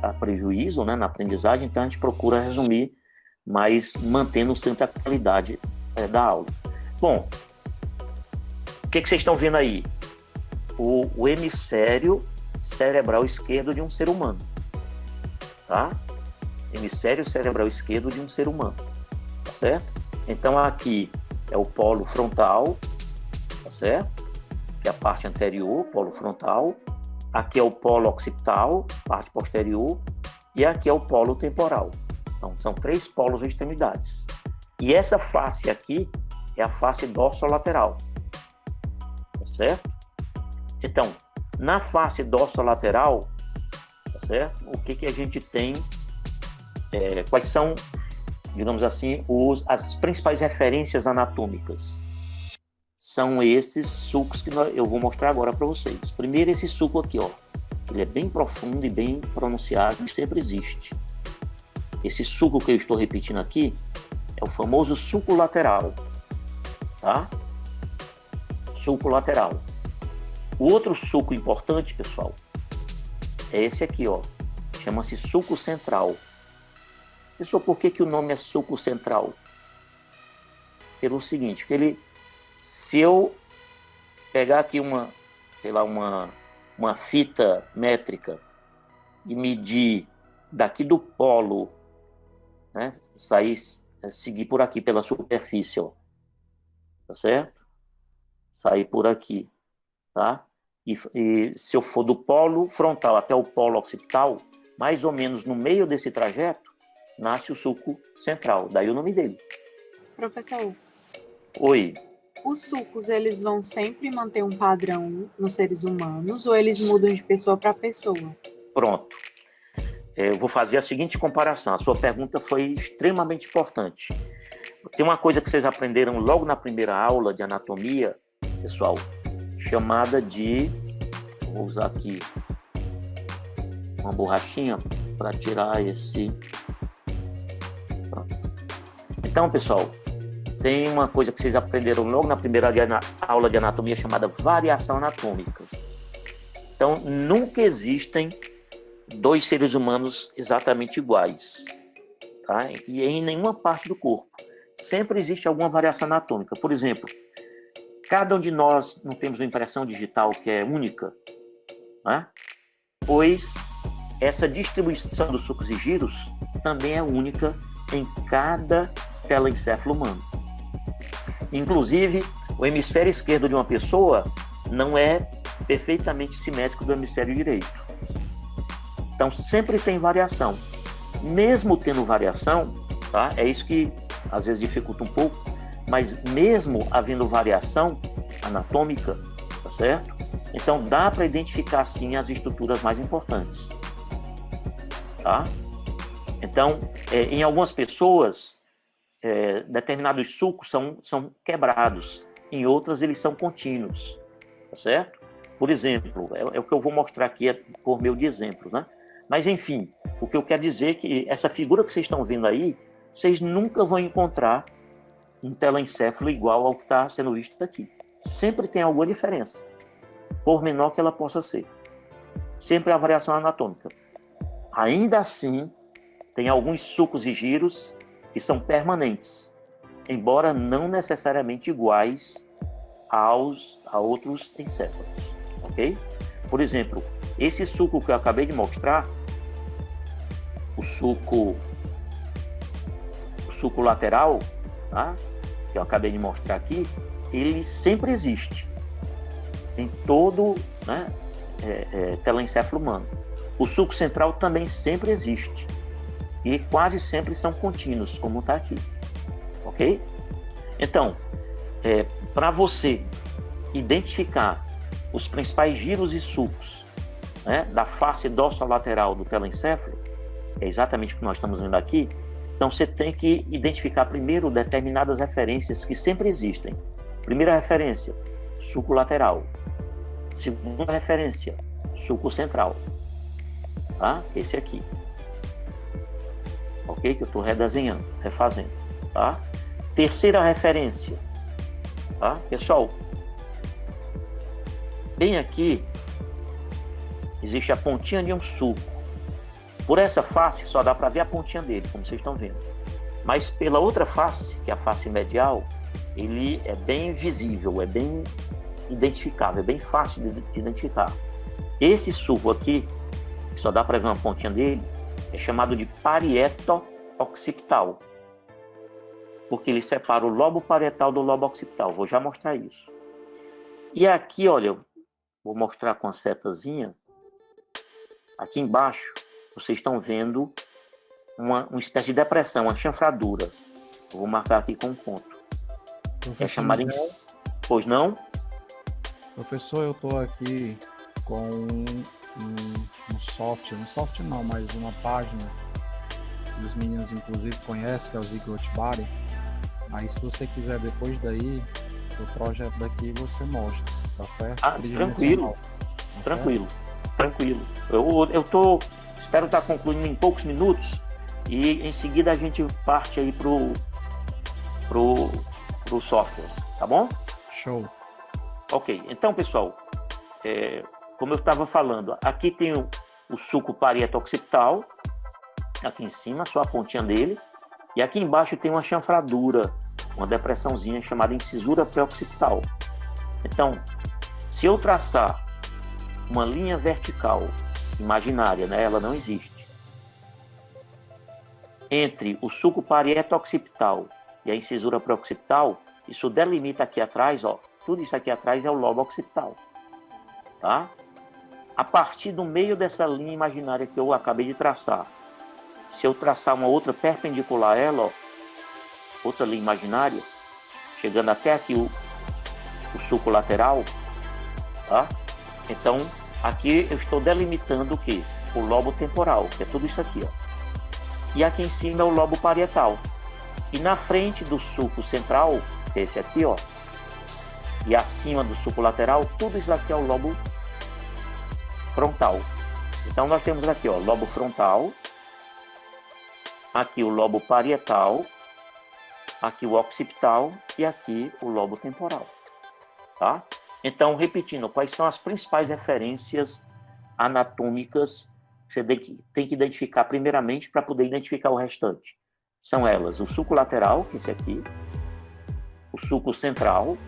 há prejuízo, né, na aprendizagem, então a gente procura resumir, mas mantendo sempre a qualidade da aula. Bom, o que vocês estão vendo aí? O hemisfério cerebral esquerdo de um ser humano, tá? Hemisfério cerebral esquerdo de um ser humano, tá certo? Então aqui é o polo frontal, tá certo? Que é a parte anterior, polo frontal. Aqui é o polo occipital, parte posterior, e aqui é o polo temporal. Então são 3 polos ou extremidades. E essa face aqui é a face dorsolateral, tá certo? Então, na face dorsolateral, tá certo? O que a gente tem? Quais são, digamos assim, as principais referências anatômicas? São esses sulcos que eu vou mostrar agora para vocês. Primeiro, esse sulco aqui, ó. Ele é bem profundo e bem pronunciado, e sempre existe. Esse sulco que eu estou repetindo aqui é o famoso sulco lateral, tá? Sulco lateral. O outro sulco importante, pessoal, é esse aqui, ó. Chama-se sulco central. Pessoal, por que o nome é sulco central? Pelo seguinte, porque se eu pegar aqui uma fita métrica e medir daqui do polo, né, seguir por aqui pela superfície, ó, tá certo? Sair por aqui, tá? E se eu for do polo frontal até o polo occipital, mais ou menos no meio desse trajeto, nasce o sulco central, daí o nome dele. Professor. Oi. Os sulcos, eles vão sempre manter um padrão nos seres humanos ou eles mudam de pessoa para pessoa? Pronto. Eu vou fazer a seguinte comparação. A sua pergunta foi extremamente importante. Tem uma coisa que vocês aprenderam logo na primeira aula de anatomia, pessoal, chamada de... Vou usar aqui uma borrachinha para tirar esse... Então, pessoal, tem uma coisa que vocês aprenderam logo na primeira aula de anatomia chamada variação anatômica. Então, nunca existem 2 seres humanos exatamente iguais, tá? E em nenhuma parte do corpo. Sempre existe alguma variação anatômica. Por exemplo, cada um de nós não temos uma impressão digital que é única, né? Pois essa distribuição dos sulcos e giros também é única em cada telencéfalo humano. Inclusive, o hemisfério esquerdo de uma pessoa não é perfeitamente simétrico do hemisfério direito. Então, sempre tem variação. Mesmo tendo variação, tá? É isso que às vezes dificulta um pouco, mas mesmo havendo variação anatômica, tá certo? Então, dá para identificar, sim, as estruturas mais importantes, tá? Então, em algumas pessoas, determinados sulcos são quebrados, em outras eles são contínuos, tá certo? Por exemplo, é o que eu vou mostrar aqui por meio de exemplo, né? Mas, enfim, o que eu quero dizer é que essa figura que vocês estão vendo aí, vocês nunca vão encontrar um telencéfalo igual ao que está sendo visto aqui. Sempre tem alguma diferença, por menor que ela possa ser. Sempre há variação anatômica. Ainda assim, tem alguns sulcos e giros que são permanentes, embora não necessariamente iguais a outros encéfalos, ok? Por exemplo, esse sulco que eu acabei de mostrar, o sulco lateral, tá? Que eu acabei de mostrar aqui, ele sempre existe em todo, né, telencéfalo humano. O sulco central também sempre existe e quase sempre são contínuos, como está aqui, ok? Então, para você identificar os principais giros e sulcos, né, da face dorsolateral do telencéfalo, é exatamente o que nós estamos vendo aqui. Então, você tem que identificar primeiro determinadas referências que sempre existem. Primeira referência, sulco lateral. Segunda referência, sulco central. Tá? Esse aqui. Ok? Que eu estou redesenhando, refazendo. Tá? Terceira referência. Tá? Pessoal, bem aqui existe a pontinha de um sulco. Por essa face só dá para ver a pontinha dele, como vocês estão vendo. Mas pela outra face, que é a face medial, ele é bem visível, é bem identificável, é bem fácil de identificar. Esse sulco aqui, que só dá para ver uma pontinha dele, é chamado de parieto-occipital, porque ele separa o lobo parietal do lobo occipital. Vou já mostrar isso. E aqui, olha, eu vou mostrar com a setazinha. Aqui embaixo, vocês estão vendo uma espécie de depressão, uma chanfradura. Eu vou marcar aqui com um ponto. É chamada em... Pois não? Professor, eu estou aqui com um software não, mas uma página que os meninos inclusive conhecem, que é o Zigot Body. Aí se você quiser depois daí, o projeto daqui você mostra, tá certo? Tranquilo, tá tranquilo, certo? Tranquilo. Espero estar concluindo em poucos minutos e em seguida a gente parte aí pro software, tá bom? Show. Ok, então pessoal, como eu estava falando, aqui tem o sulco parieto-occipital, aqui em cima, só a pontinha dele, e aqui embaixo tem uma chanfradura, uma depressãozinha chamada incisura pré-occipital. Então, se eu traçar uma linha vertical, imaginária, né, ela não existe, entre o sulco parieto-occipital e a incisura pré-occipital, isso delimita aqui atrás, ó, tudo isso aqui atrás é o lobo occipital, tá? A partir do meio dessa linha imaginária que eu acabei de traçar, se eu traçar uma outra perpendicular a ela, ó, outra linha imaginária, chegando até aqui o sulco lateral, tá? Então, aqui eu estou delimitando o quê? O lobo temporal, que é tudo isso aqui, ó. E aqui em cima é o lobo parietal. E na frente do sulco central, que é esse aqui, ó, e acima do sulco lateral, tudo isso aqui é o lobo frontal. Então nós temos aqui, ó, lobo frontal, aqui o lobo parietal, aqui o occipital e aqui o lobo temporal, tá? Então, repetindo, quais são as principais referências anatômicas que você tem que identificar primeiramente para poder identificar o restante? São elas o sulco lateral, que é esse aqui, o sulco central,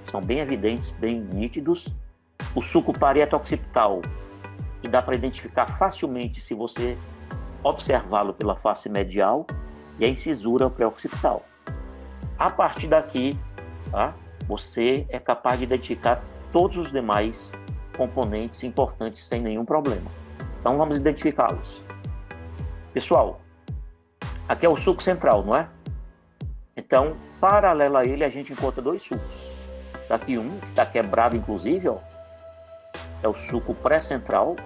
são bem evidentes, bem nítidos, o sulco parieto-occipital, que dá para identificar facilmente se você observá-lo pela face medial, e a incisura pré-occipital. A partir daqui, tá, você é capaz de identificar todos os demais componentes importantes sem nenhum problema. Então vamos identificá-los. Pessoal, aqui é o sulco central, não é? Então, paralelo a ele, a gente encontra dois sulcos. Tá aqui um, que está quebrado inclusive, ó, é o sulco pré-central,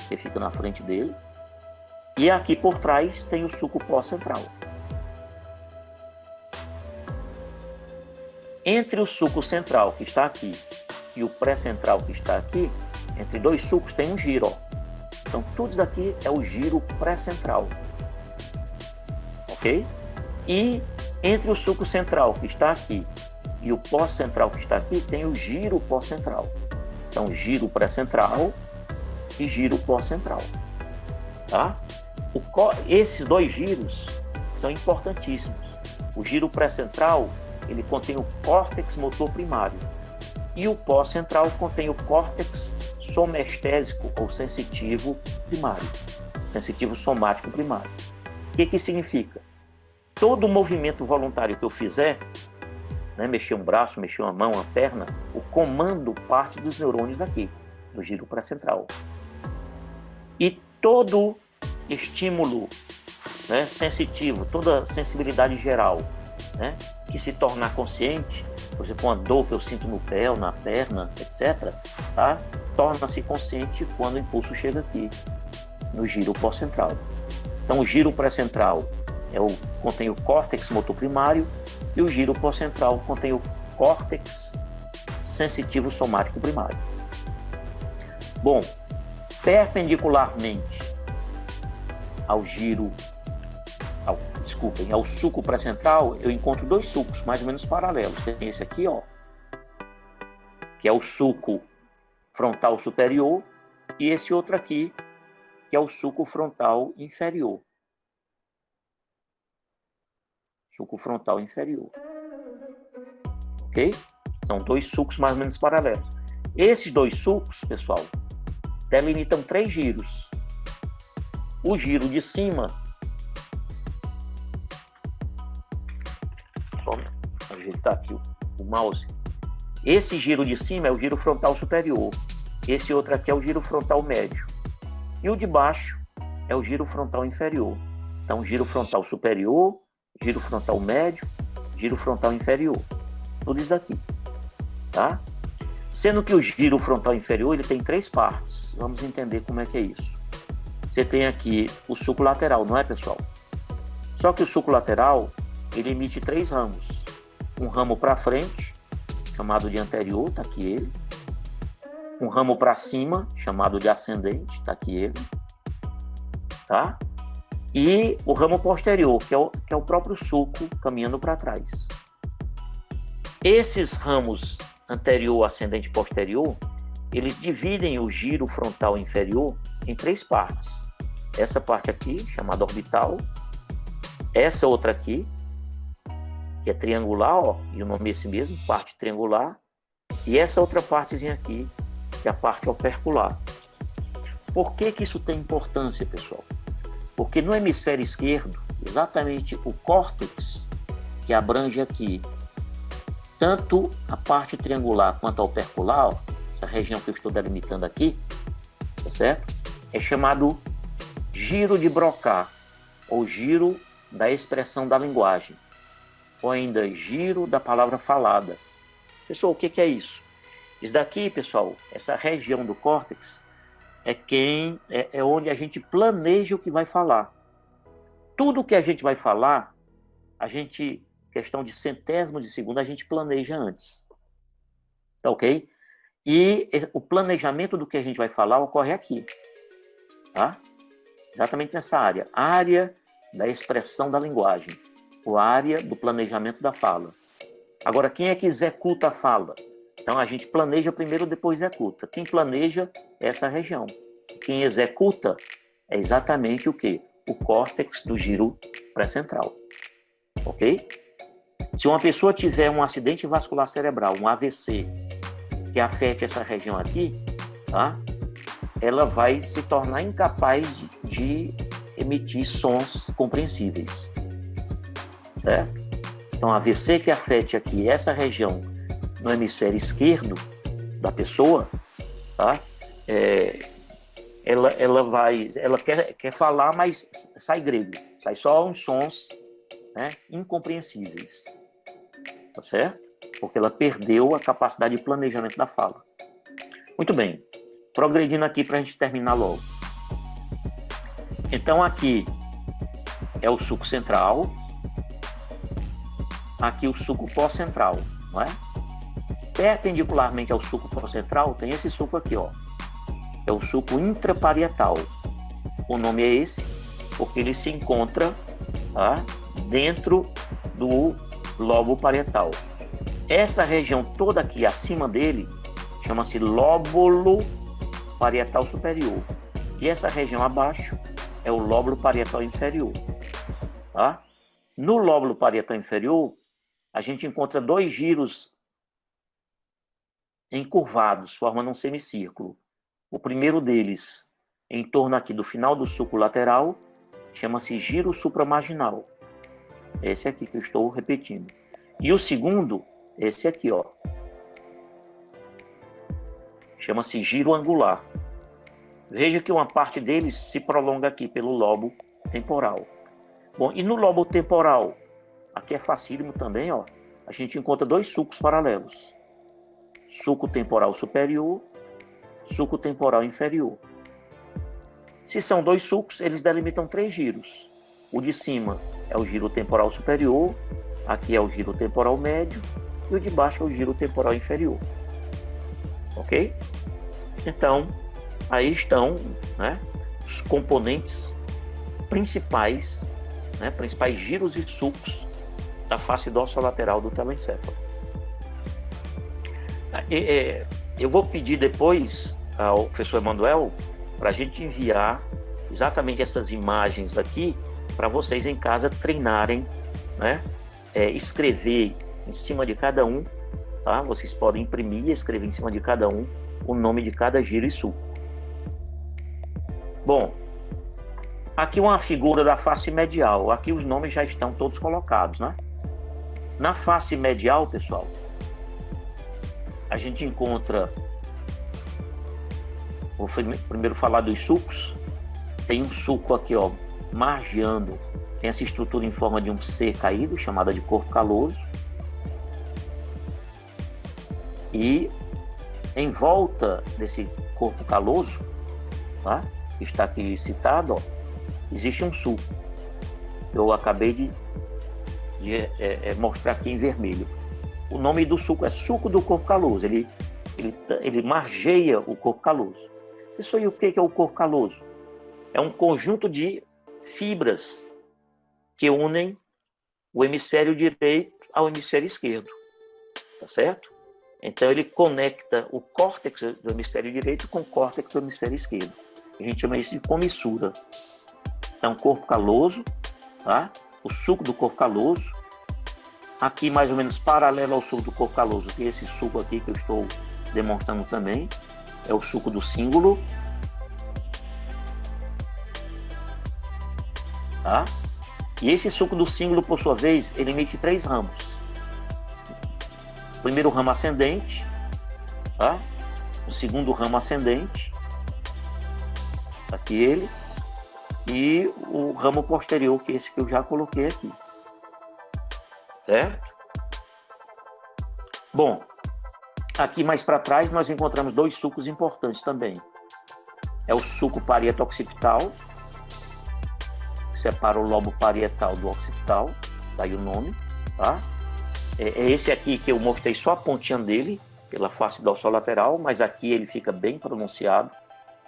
que fica na frente dele. E aqui por trás tem o sulco pós-central. Entre o sulco central, que está aqui, e o pré-central, que está aqui, entre dois sulcos tem um giro, ó. Então, tudo isso daqui é o giro pré-central. Ok? E entre o sulco central, que está aqui, e o pós-central, que está aqui, tem o giro pós-central. Então, giro pré-central e giro pós-central. Tá? Esses dois giros são importantíssimos. O giro pré-central, ele contém o córtex motor primário. E o pós-central contém o córtex somestésico ou sensitivo primário. Sensitivo somático primário. O que significa? Todo movimento voluntário que eu fizer, né, mexer um braço, mexer uma mão, uma perna, o comando parte dos neurônios daqui, do giro pré-central. E todo estímulo, né, sensitivo, toda sensibilidade geral, né, que se tornar consciente, por exemplo, uma dor que eu sinto no pé ou na perna, etc., tá, torna-se consciente quando o impulso chega aqui, no giro pós-central. Então, o giro pré-central contém o córtex motor primário, e o giro pós-central contém o córtex sensitivo somático primário. Bom, perpendicularmente ao suco pré-central, eu encontro dois sucos mais ou menos paralelos. Tem esse aqui, ó, que é o suco frontal superior, e esse outro aqui, que é o suco frontal inferior. Suco frontal inferior. Ok? São dois sucos mais ou menos paralelos. Esses dois sucos, pessoal, delimitam 3 giros. O giro de cima, vamos ajeitar aqui o mouse. Esse giro de cima é o giro frontal superior. Esse outro aqui é o giro frontal médio. E o de baixo é o giro frontal inferior. Então, giro frontal superior, giro frontal médio, giro frontal inferior. Tudo isso daqui, tá? Sendo que o giro frontal inferior ele tem 3 partes. Vamos entender como é que é isso. Você tem aqui o suco lateral, não é, pessoal? Só que o suco lateral ele emite 3 ramos. Um ramo para frente, chamado de anterior, tá aqui ele. Um ramo para cima, chamado de ascendente, tá aqui ele. Tá? E o ramo posterior, que é o próprio suco caminhando para trás. Esses ramos anterior, ascendente e posterior, eles dividem o giro frontal inferior em 3 partes. Essa parte aqui, chamada orbital, essa outra aqui, que é triangular, ó, e o nome é esse mesmo, parte triangular, e essa outra partezinha aqui, que é a parte opercular. Por que que isso tem importância, pessoal? Porque no hemisfério esquerdo, exatamente o córtex, que abrange aqui tanto a parte triangular quanto a opercular, ó, essa região que eu estou delimitando aqui, tá certo? É chamado giro de Broca, ou giro da expressão da linguagem, ou ainda giro da palavra falada. Pessoal, o que é isso? Isso daqui, pessoal, essa região do córtex é onde a gente planeja o que vai falar. Tudo que a gente vai falar, questão de centésimo de segundo, a gente planeja antes. Tá ok? E o planejamento do que a gente vai falar ocorre aqui. Tá? Exatamente nessa área da expressão da linguagem, ou área do planejamento da fala. Agora, quem é que executa a fala? Então, a gente planeja primeiro, depois executa. Quem planeja é essa região. Quem executa é exatamente o quê? O córtex do giro pré-central. Ok? Se uma pessoa tiver um acidente vascular cerebral, um AVC, que afete essa região aqui, tá? Ela vai se tornar incapaz de emitir sons compreensíveis. Certo? Então, AVC que afete aqui essa região no hemisfério esquerdo da pessoa, tá? Ela quer falar, mas sai grego, sai só uns sons, né, incompreensíveis, tá certo? Porque ela perdeu a capacidade de planejamento da fala. Muito bem, progredindo aqui para a gente terminar logo. Então aqui é o suco central, aqui o suco pós-central, não é? Perpendicularmente ao suco pós-central tem esse suco aqui, ó. É o suco intraparietal. O nome é esse porque ele se encontra, tá, dentro do lobo parietal. Essa região toda aqui acima dele chama-se lóbulo parietal superior. E essa região abaixo é o lóbulo parietal inferior. Tá? No lóbulo parietal inferior, a gente encontra 2 giros encurvados, formando um semicírculo. O primeiro deles, em torno aqui do final do suco lateral, chama-se giro supramarginal. Esse aqui que eu estou repetindo. E o segundo, esse aqui, ó, chama-se giro angular. Veja que uma parte deles se prolonga aqui pelo lobo temporal. Bom, e no lobo temporal, aqui é facílimo também, ó, a gente encontra 2 sucos paralelos. Suco temporal superior, suco temporal inferior. Se são 2 sucos, eles delimitam 3 giros. O de cima é o giro temporal superior, aqui é o giro temporal médio e o de baixo é o giro temporal inferior. Ok? Então, aí estão, né, os componentes principais, né, principais giros e sulcos da face dorsolateral do telencéfalo. Eu vou pedir depois ao professor Emanuel para a gente enviar exatamente essas imagens aqui para vocês em casa treinarem, né, escrever em cima de cada um, tá? Vocês podem imprimir e escrever em cima de cada um o nome de cada giro e sulco. Bom, aqui uma figura da face medial. Aqui os nomes já estão todos colocados, né? Na face medial, pessoal, a gente encontra, vou primeiro falar dos sulcos. Tem um sulco aqui, ó, margeando, tem essa estrutura em forma de um C caído, chamada de corpo caloso. E em volta desse corpo caloso, tá, que está aqui citado, ó, existe um sulco. Eu acabei de mostrar aqui em vermelho. O nome do sulco é sulco do corpo caloso. Ele margeia o corpo caloso. Pessoal, e o que é o corpo caloso? É um conjunto de fibras que unem o hemisfério direito ao hemisfério esquerdo. Tá certo? Então ele conecta o córtex do hemisfério direito com o córtex do hemisfério esquerdo. A gente chama isso de comissura. Então, corpo caloso, tá? O sulco do corpo caloso. Aqui, mais ou menos paralelo ao sulco do corpo caloso, tem esse sulco aqui que eu estou demonstrando também. É o sulco do cíngulo. Tá? E esse sulco do cíngulo, por sua vez, ele emite 3 ramos. O primeiro ramo ascendente, tá? O segundo ramo ascendente, aqui ele, e o ramo posterior, que é esse que eu já coloquei aqui. Certo? Bom, aqui mais para trás nós encontramos 2 sulcos importantes também. É o sulco parieto-occipital, que separa o lobo parietal do occipital, daí o nome, tá? É esse aqui que eu mostrei só a pontinha dele, pela face dorsolateral, mas aqui ele fica bem pronunciado,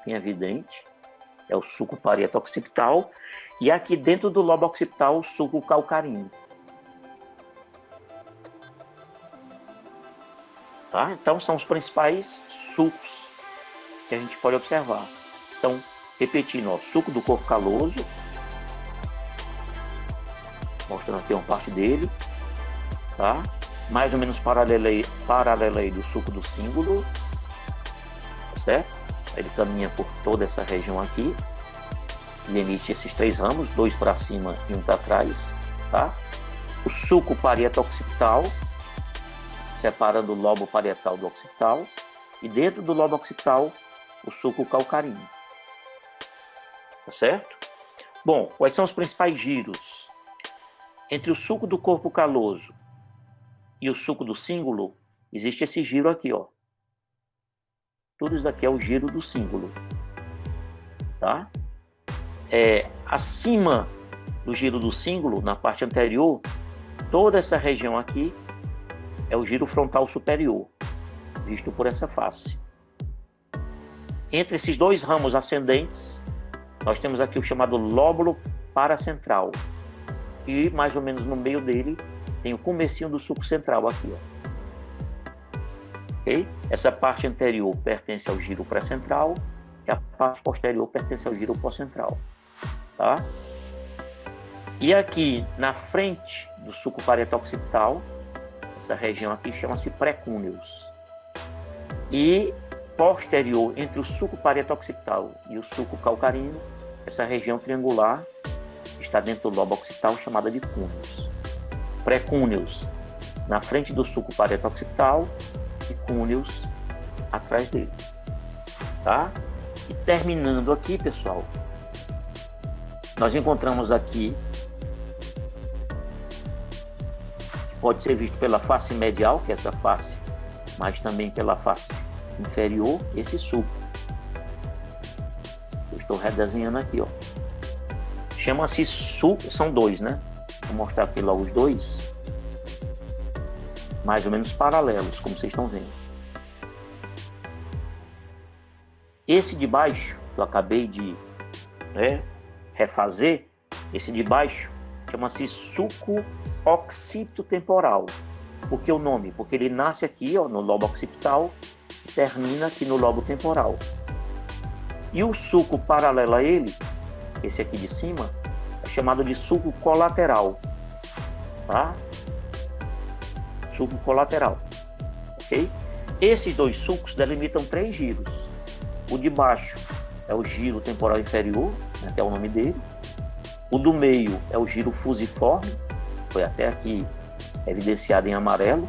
bem evidente. É o sulco parieto-occipital. E aqui dentro do lobo occipital, o sulco calcaríneo. Tá? Então, são os principais sulcos que a gente pode observar. Então, repetindo, ó, sulco do corpo caloso, mostrando aqui uma parte dele. Tá? Mais ou menos paralela aí do sulco do cíngulo, tá certo? Ele caminha por toda essa região aqui e emite esses 3 ramos, 2 para cima e 1 para trás, tá? O sulco parieto-occipital, separando o lobo parietal do occipital, e dentro do lobo occipital, o sulco calcaríneo, tá certo? Bom, quais são os principais giros? Entre o sulco do corpo caloso e o sulco do cíngulo, existe esse giro aqui, ó. Tudo isso daqui é o giro do cíngulo, tá? Acima do giro do cíngulo, na parte anterior, toda essa região aqui é o giro frontal superior, visto por essa face. Entre esses 2 ramos ascendentes, nós temos aqui o chamado lóbulo paracentral, e mais ou menos no meio dele tem o comecinho do sulco central aqui, ó. Okay? Essa parte anterior pertence ao giro pré-central e a parte posterior pertence ao giro pós-central, tá? E aqui na frente do sulco parieto-occipital, essa região aqui chama-se precúneus. E posterior, entre o sulco parieto-occipital e o sulco calcaríneo, essa região triangular está dentro do lobo occipital, chamada de cúneus. Precúneos na frente do sulco parieto-occipital e cúneos atrás dele, tá? E terminando aqui, pessoal, nós encontramos aqui, que pode ser visto pela face medial, que é essa face, mas também pela face inferior, esse sulco. Eu estou redesenhando aqui, ó. Chama-se sulco, são 2, né? Vou mostrar aqui logo os dois, mais ou menos paralelos, como vocês estão vendo. Esse de baixo, que eu acabei de refazer, esse de baixo chama-se suco occipitotemporal. Por que o nome? Porque ele nasce aqui, ó, no lobo occipital e termina aqui no lobo temporal. E o suco paralelo a ele, esse aqui de cima, é chamado de suco colateral. Tá? Suco colateral. Ok? Esses dois sucos delimitam 3 giros. O de baixo é o giro temporal inferior, até o nome dele. O do meio é o giro fusiforme, foi até aqui evidenciado em amarelo,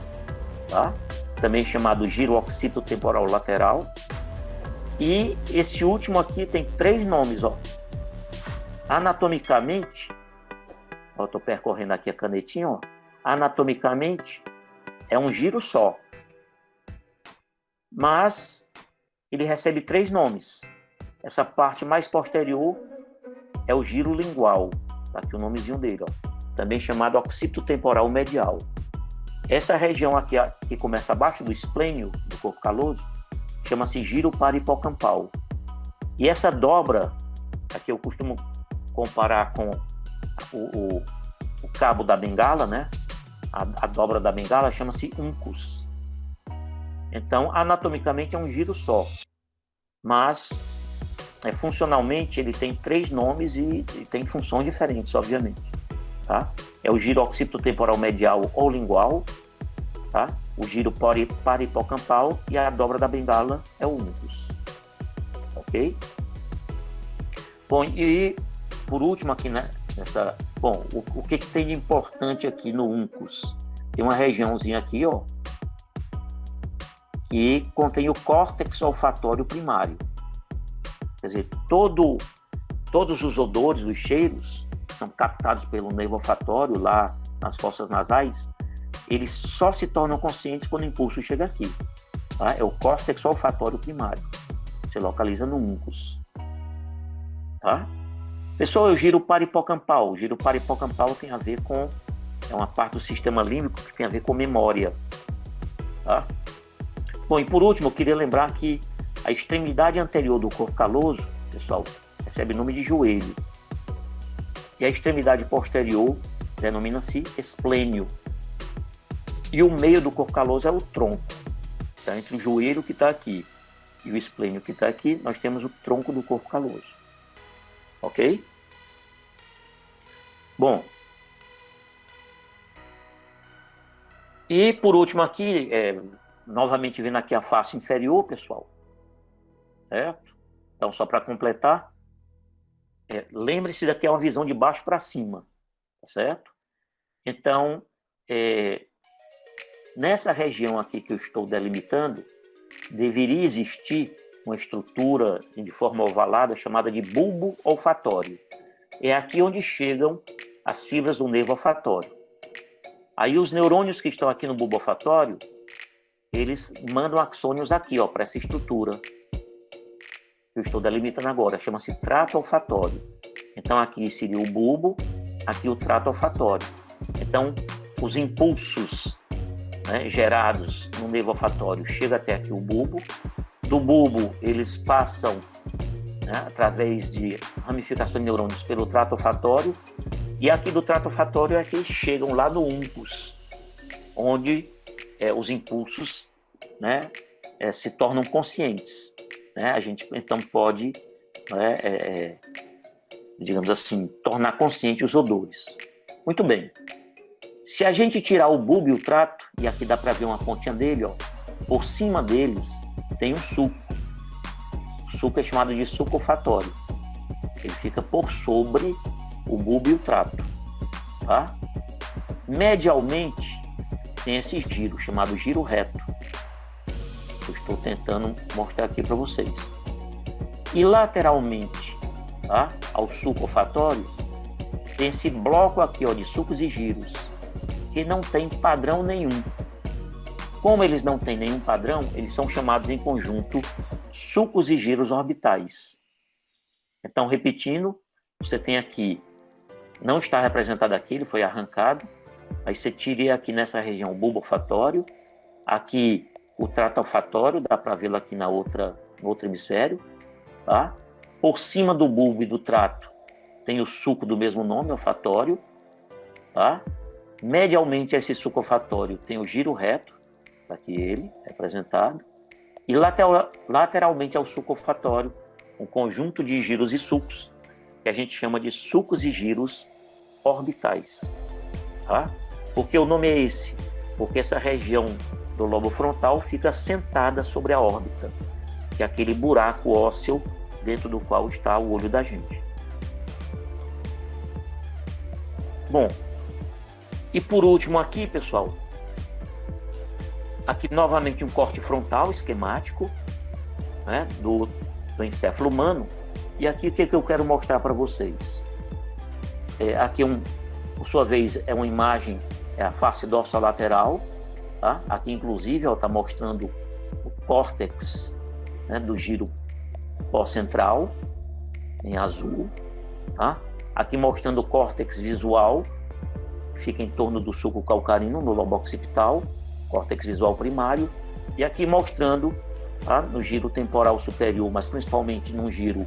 tá? Também chamado giro occipitotemporal lateral. E esse último aqui tem 3 nomes, ó. Anatomicamente, eu estou percorrendo aqui a canetinha, ó. Anatomicamente é um giro só, mas ele recebe 3 nomes. Essa parte mais posterior é o giro lingual, tá aqui o nomezinho dele, ó. Também chamado occipitotemporal medial. Essa região aqui, que começa abaixo do esplênio do corpo caloso, chama-se giro parihipocampal. E essa dobra, aqui eu costumo comparar com o cabo da bengala, né? A dobra da bengala chama-se uncus. Então, anatomicamente é um giro só, mas funcionalmente ele tem 3 nomes e tem funções diferentes, obviamente. Tá? É o giro occipitotemporal medial ou lingual, tá? O giro parihipocampal e a dobra da bengala é o uncus. Ok? Bom, e por último aqui, né? Bom, o que tem de importante aqui no uncus? Tem uma regiãozinha aqui, ó, que contém o córtex olfatório primário. Quer dizer, todos os odores, os cheiros, são captados pelo nervo olfatório lá nas fossas nasais, eles só se tornam conscientes quando o impulso chega aqui. Tá? É o córtex olfatório primário. Se localiza no uncus. Tá? Pessoal, o giro parihipocampal. O giro parihipocampal tem a ver com... É uma parte do sistema límbico que tem a ver com memória. Tá? Bom, e por último, eu queria lembrar que a extremidade anterior do corpo caloso, pessoal, recebe o nome de joelho. E a extremidade posterior denomina-se esplênio. E o meio do corpo caloso é o tronco. Tá? Entre o joelho que está aqui e o esplênio que está aqui, nós temos o tronco do corpo caloso. Ok? Bom. E por último aqui, novamente vendo aqui a face inferior, pessoal. Certo? Então, só para completar, lembre-se daqui é uma visão de baixo para cima, tá certo? Então, nessa região aqui que eu estou delimitando, deveria existir uma estrutura de forma ovalada chamada de bulbo olfatório. É aqui onde chegam as fibras do nervo olfatório. Aí os neurônios que estão aqui no bulbo olfatório, eles mandam axônios aqui, ó, para essa estrutura que eu estou delimitando agora, chama-se trato olfatório. Então aqui seria o bulbo, aqui o trato olfatório. Então os impulsos, né, gerados no nervo olfatório chegam até aqui o bulbo. Do bulbo eles passam, né, através de ramificações de neurônios pelo trato olfatório, e aqui do trato olfatório é que chegam lá no uncus, onde os impulsos, né, se tornam conscientes. Né? A gente então pode, digamos assim, tornar consciente os odores. Muito bem. Se a gente tirar o bulbo e o trato, e aqui dá para ver uma pontinha dele, ó, por cima deles tem um suco. O suco é chamado de suco olfatório. Ele fica por sobre o bulbo e o trato. Tá? Medialmente tem esse giro, chamado giro reto. Eu estou tentando mostrar aqui para vocês. E lateralmente, tá, ao suco olfatório, tem esse bloco aqui, ó, de sucos e giros, que não tem padrão nenhum. Como eles não têm nenhum padrão, eles são chamados em conjunto sucos e giros orbitais. Então, repetindo, você tem aqui não está representado aqui, ele foi arrancado. Aí você tira aqui nessa região o bulbo olfatório, aqui o trato olfatório, dá para vê-lo aqui no outro hemisfério, tá? Por cima do bulbo e do trato tem o suco do mesmo nome, olfatório, tá? Medialmente a esse suco olfatório tem o giro reto, tá aqui ele representado, e lateralmente ao suco olfatório, um conjunto de giros e sucos, que a gente chama de sucos e giros orbitais, tá? Por que o nome é esse? Porque essa região do lobo frontal fica sentada sobre a órbita, que é aquele buraco ósseo dentro do qual está o olho da gente. Bom, e por último aqui, pessoal, aqui novamente um corte frontal esquemático, né, do encéfalo humano. E aqui o que eu quero mostrar para vocês? Aqui, por sua vez, é uma imagem, é a face dorsolateral, tá? Aqui, inclusive, está mostrando o córtex, né, do giro pós-central, em azul, tá? Aqui mostrando o córtex visual, que fica em torno do sulco calcarino, no lobo occipital, córtex visual primário, e aqui mostrando, tá, no giro temporal superior, mas principalmente num giro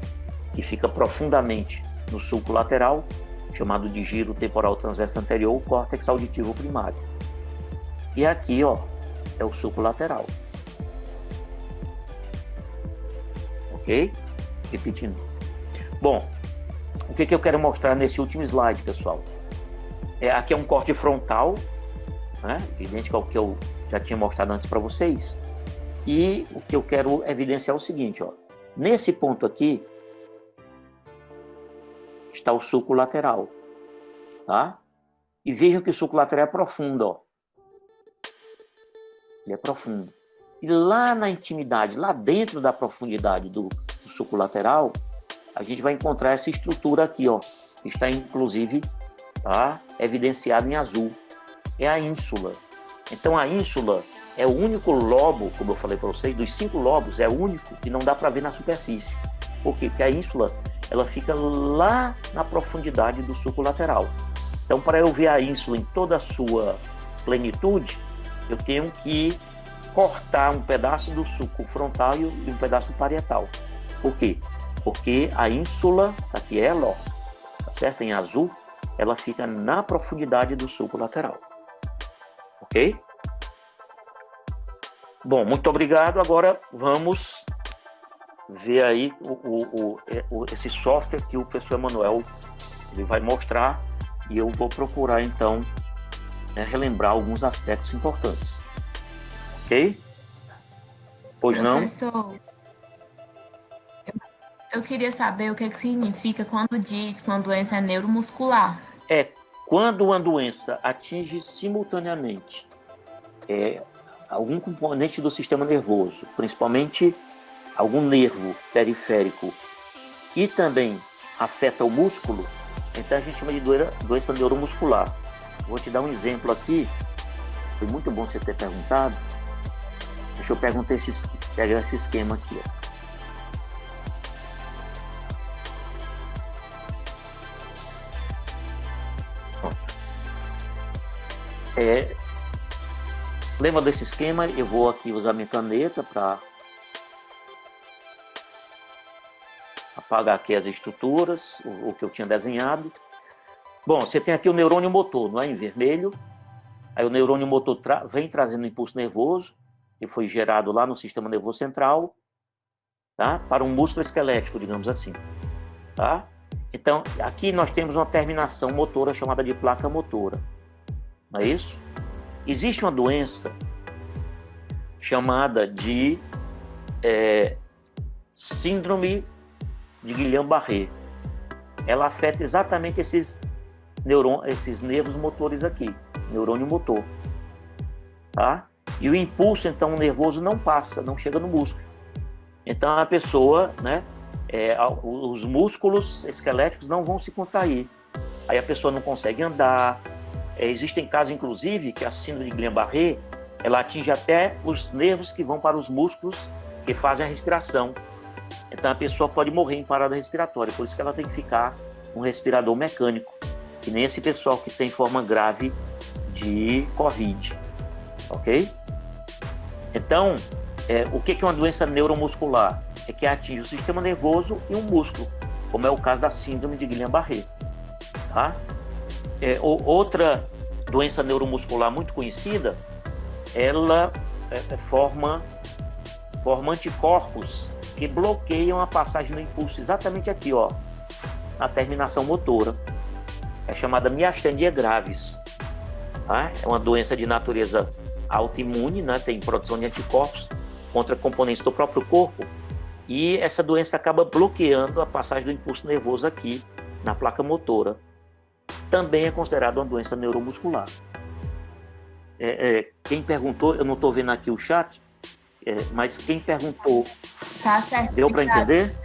que fica profundamente no sulco lateral, chamado de giro temporal transverso anterior, o córtex auditivo primário. E aqui, ó, é o sulco lateral. Ok? Repetindo. Bom, o que eu quero mostrar nesse último slide, pessoal? Aqui é um corte frontal, né, idêntico ao que eu já tinha mostrado antes para vocês. E o que eu quero evidenciar é o seguinte, ó. Nesse ponto aqui está o sulco lateral, tá? E vejam que o sulco lateral é profundo, ó. Ele é profundo. E lá na intimidade, lá dentro da profundidade do sulco lateral, a gente vai encontrar essa estrutura aqui, ó, que está inclusive, tá, evidenciada em azul. É a ínsula. Então a ínsula é o único lobo, como eu falei para vocês, dos 5 lobos, é o único que não dá para ver na superfície. Por quê? Porque a ínsula, ela fica lá na profundidade do sulco lateral. Então, para eu ver a ínsula em toda a sua plenitude, eu tenho que cortar um pedaço do sulco frontal e um pedaço parietal. Por quê? Porque a ínsula, aqui ela, ó, tá certo? Em azul, ela fica na profundidade do sulco lateral. Ok? Bom, muito obrigado. Agora vamos ver aí esse software que o professor Emanuel ele vai mostrar, e eu vou procurar então relembrar alguns aspectos importantes. Ok? Pois não? Professor, eu queria saber o que significa quando diz que uma doença é neuromuscular. É quando uma doença atinge simultaneamente algum componente do sistema nervoso, principalmente algum nervo periférico, e também afeta o músculo, então a gente chama de doença neuromuscular. Vou te dar um exemplo aqui. Foi muito bom você ter perguntado. Deixa eu pegar esse esquema aqui, ó. Lembra desse esquema? Eu vou aqui usar minha caneta para apagar aqui as estruturas, o que eu tinha desenhado. Bom, você tem aqui o neurônio motor, não é? Em vermelho. Aí o neurônio motor vem trazendo impulso nervoso, que foi gerado lá no sistema nervoso central, tá? Para um músculo esquelético, digamos assim, tá? Então, aqui nós temos uma terminação motora chamada de placa motora, não é isso? Existe uma doença chamada de síndrome de Guillain-Barré. Ela afeta exatamente esses nervos motores aqui, neurônio motor, tá? E o impulso, então, nervoso não passa, não chega no músculo. Então, a pessoa, né, os músculos esqueléticos não vão se contrair. Aí a pessoa não consegue andar. Existem casos, inclusive, que a síndrome de Guillain-Barré, ela atinge até os nervos que vão para os músculos que fazem a respiração. Então, a pessoa pode morrer em parada respiratória. Por isso que ela tem que ficar com um respirador mecânico, que nem esse pessoal que tem forma grave de Covid, ok? Então, o que é uma doença neuromuscular? É que atinge o sistema nervoso e um músculo, como é o caso da síndrome de Guillain-Barré, tá? Outra doença neuromuscular muito conhecida, ela forma anticorpos que bloqueiam a passagem do impulso exatamente aqui, ó, na terminação motora. É chamada miastenia gravis. Tá? É uma doença de natureza autoimune, né? Tem produção de anticorpos contra componentes do próprio corpo, e essa doença acaba bloqueando a passagem do impulso nervoso aqui na placa motora. Também é considerada uma doença neuromuscular. Quem perguntou, eu não estou vendo aqui o chat, mas quem perguntou, Tá certo. deu para entender?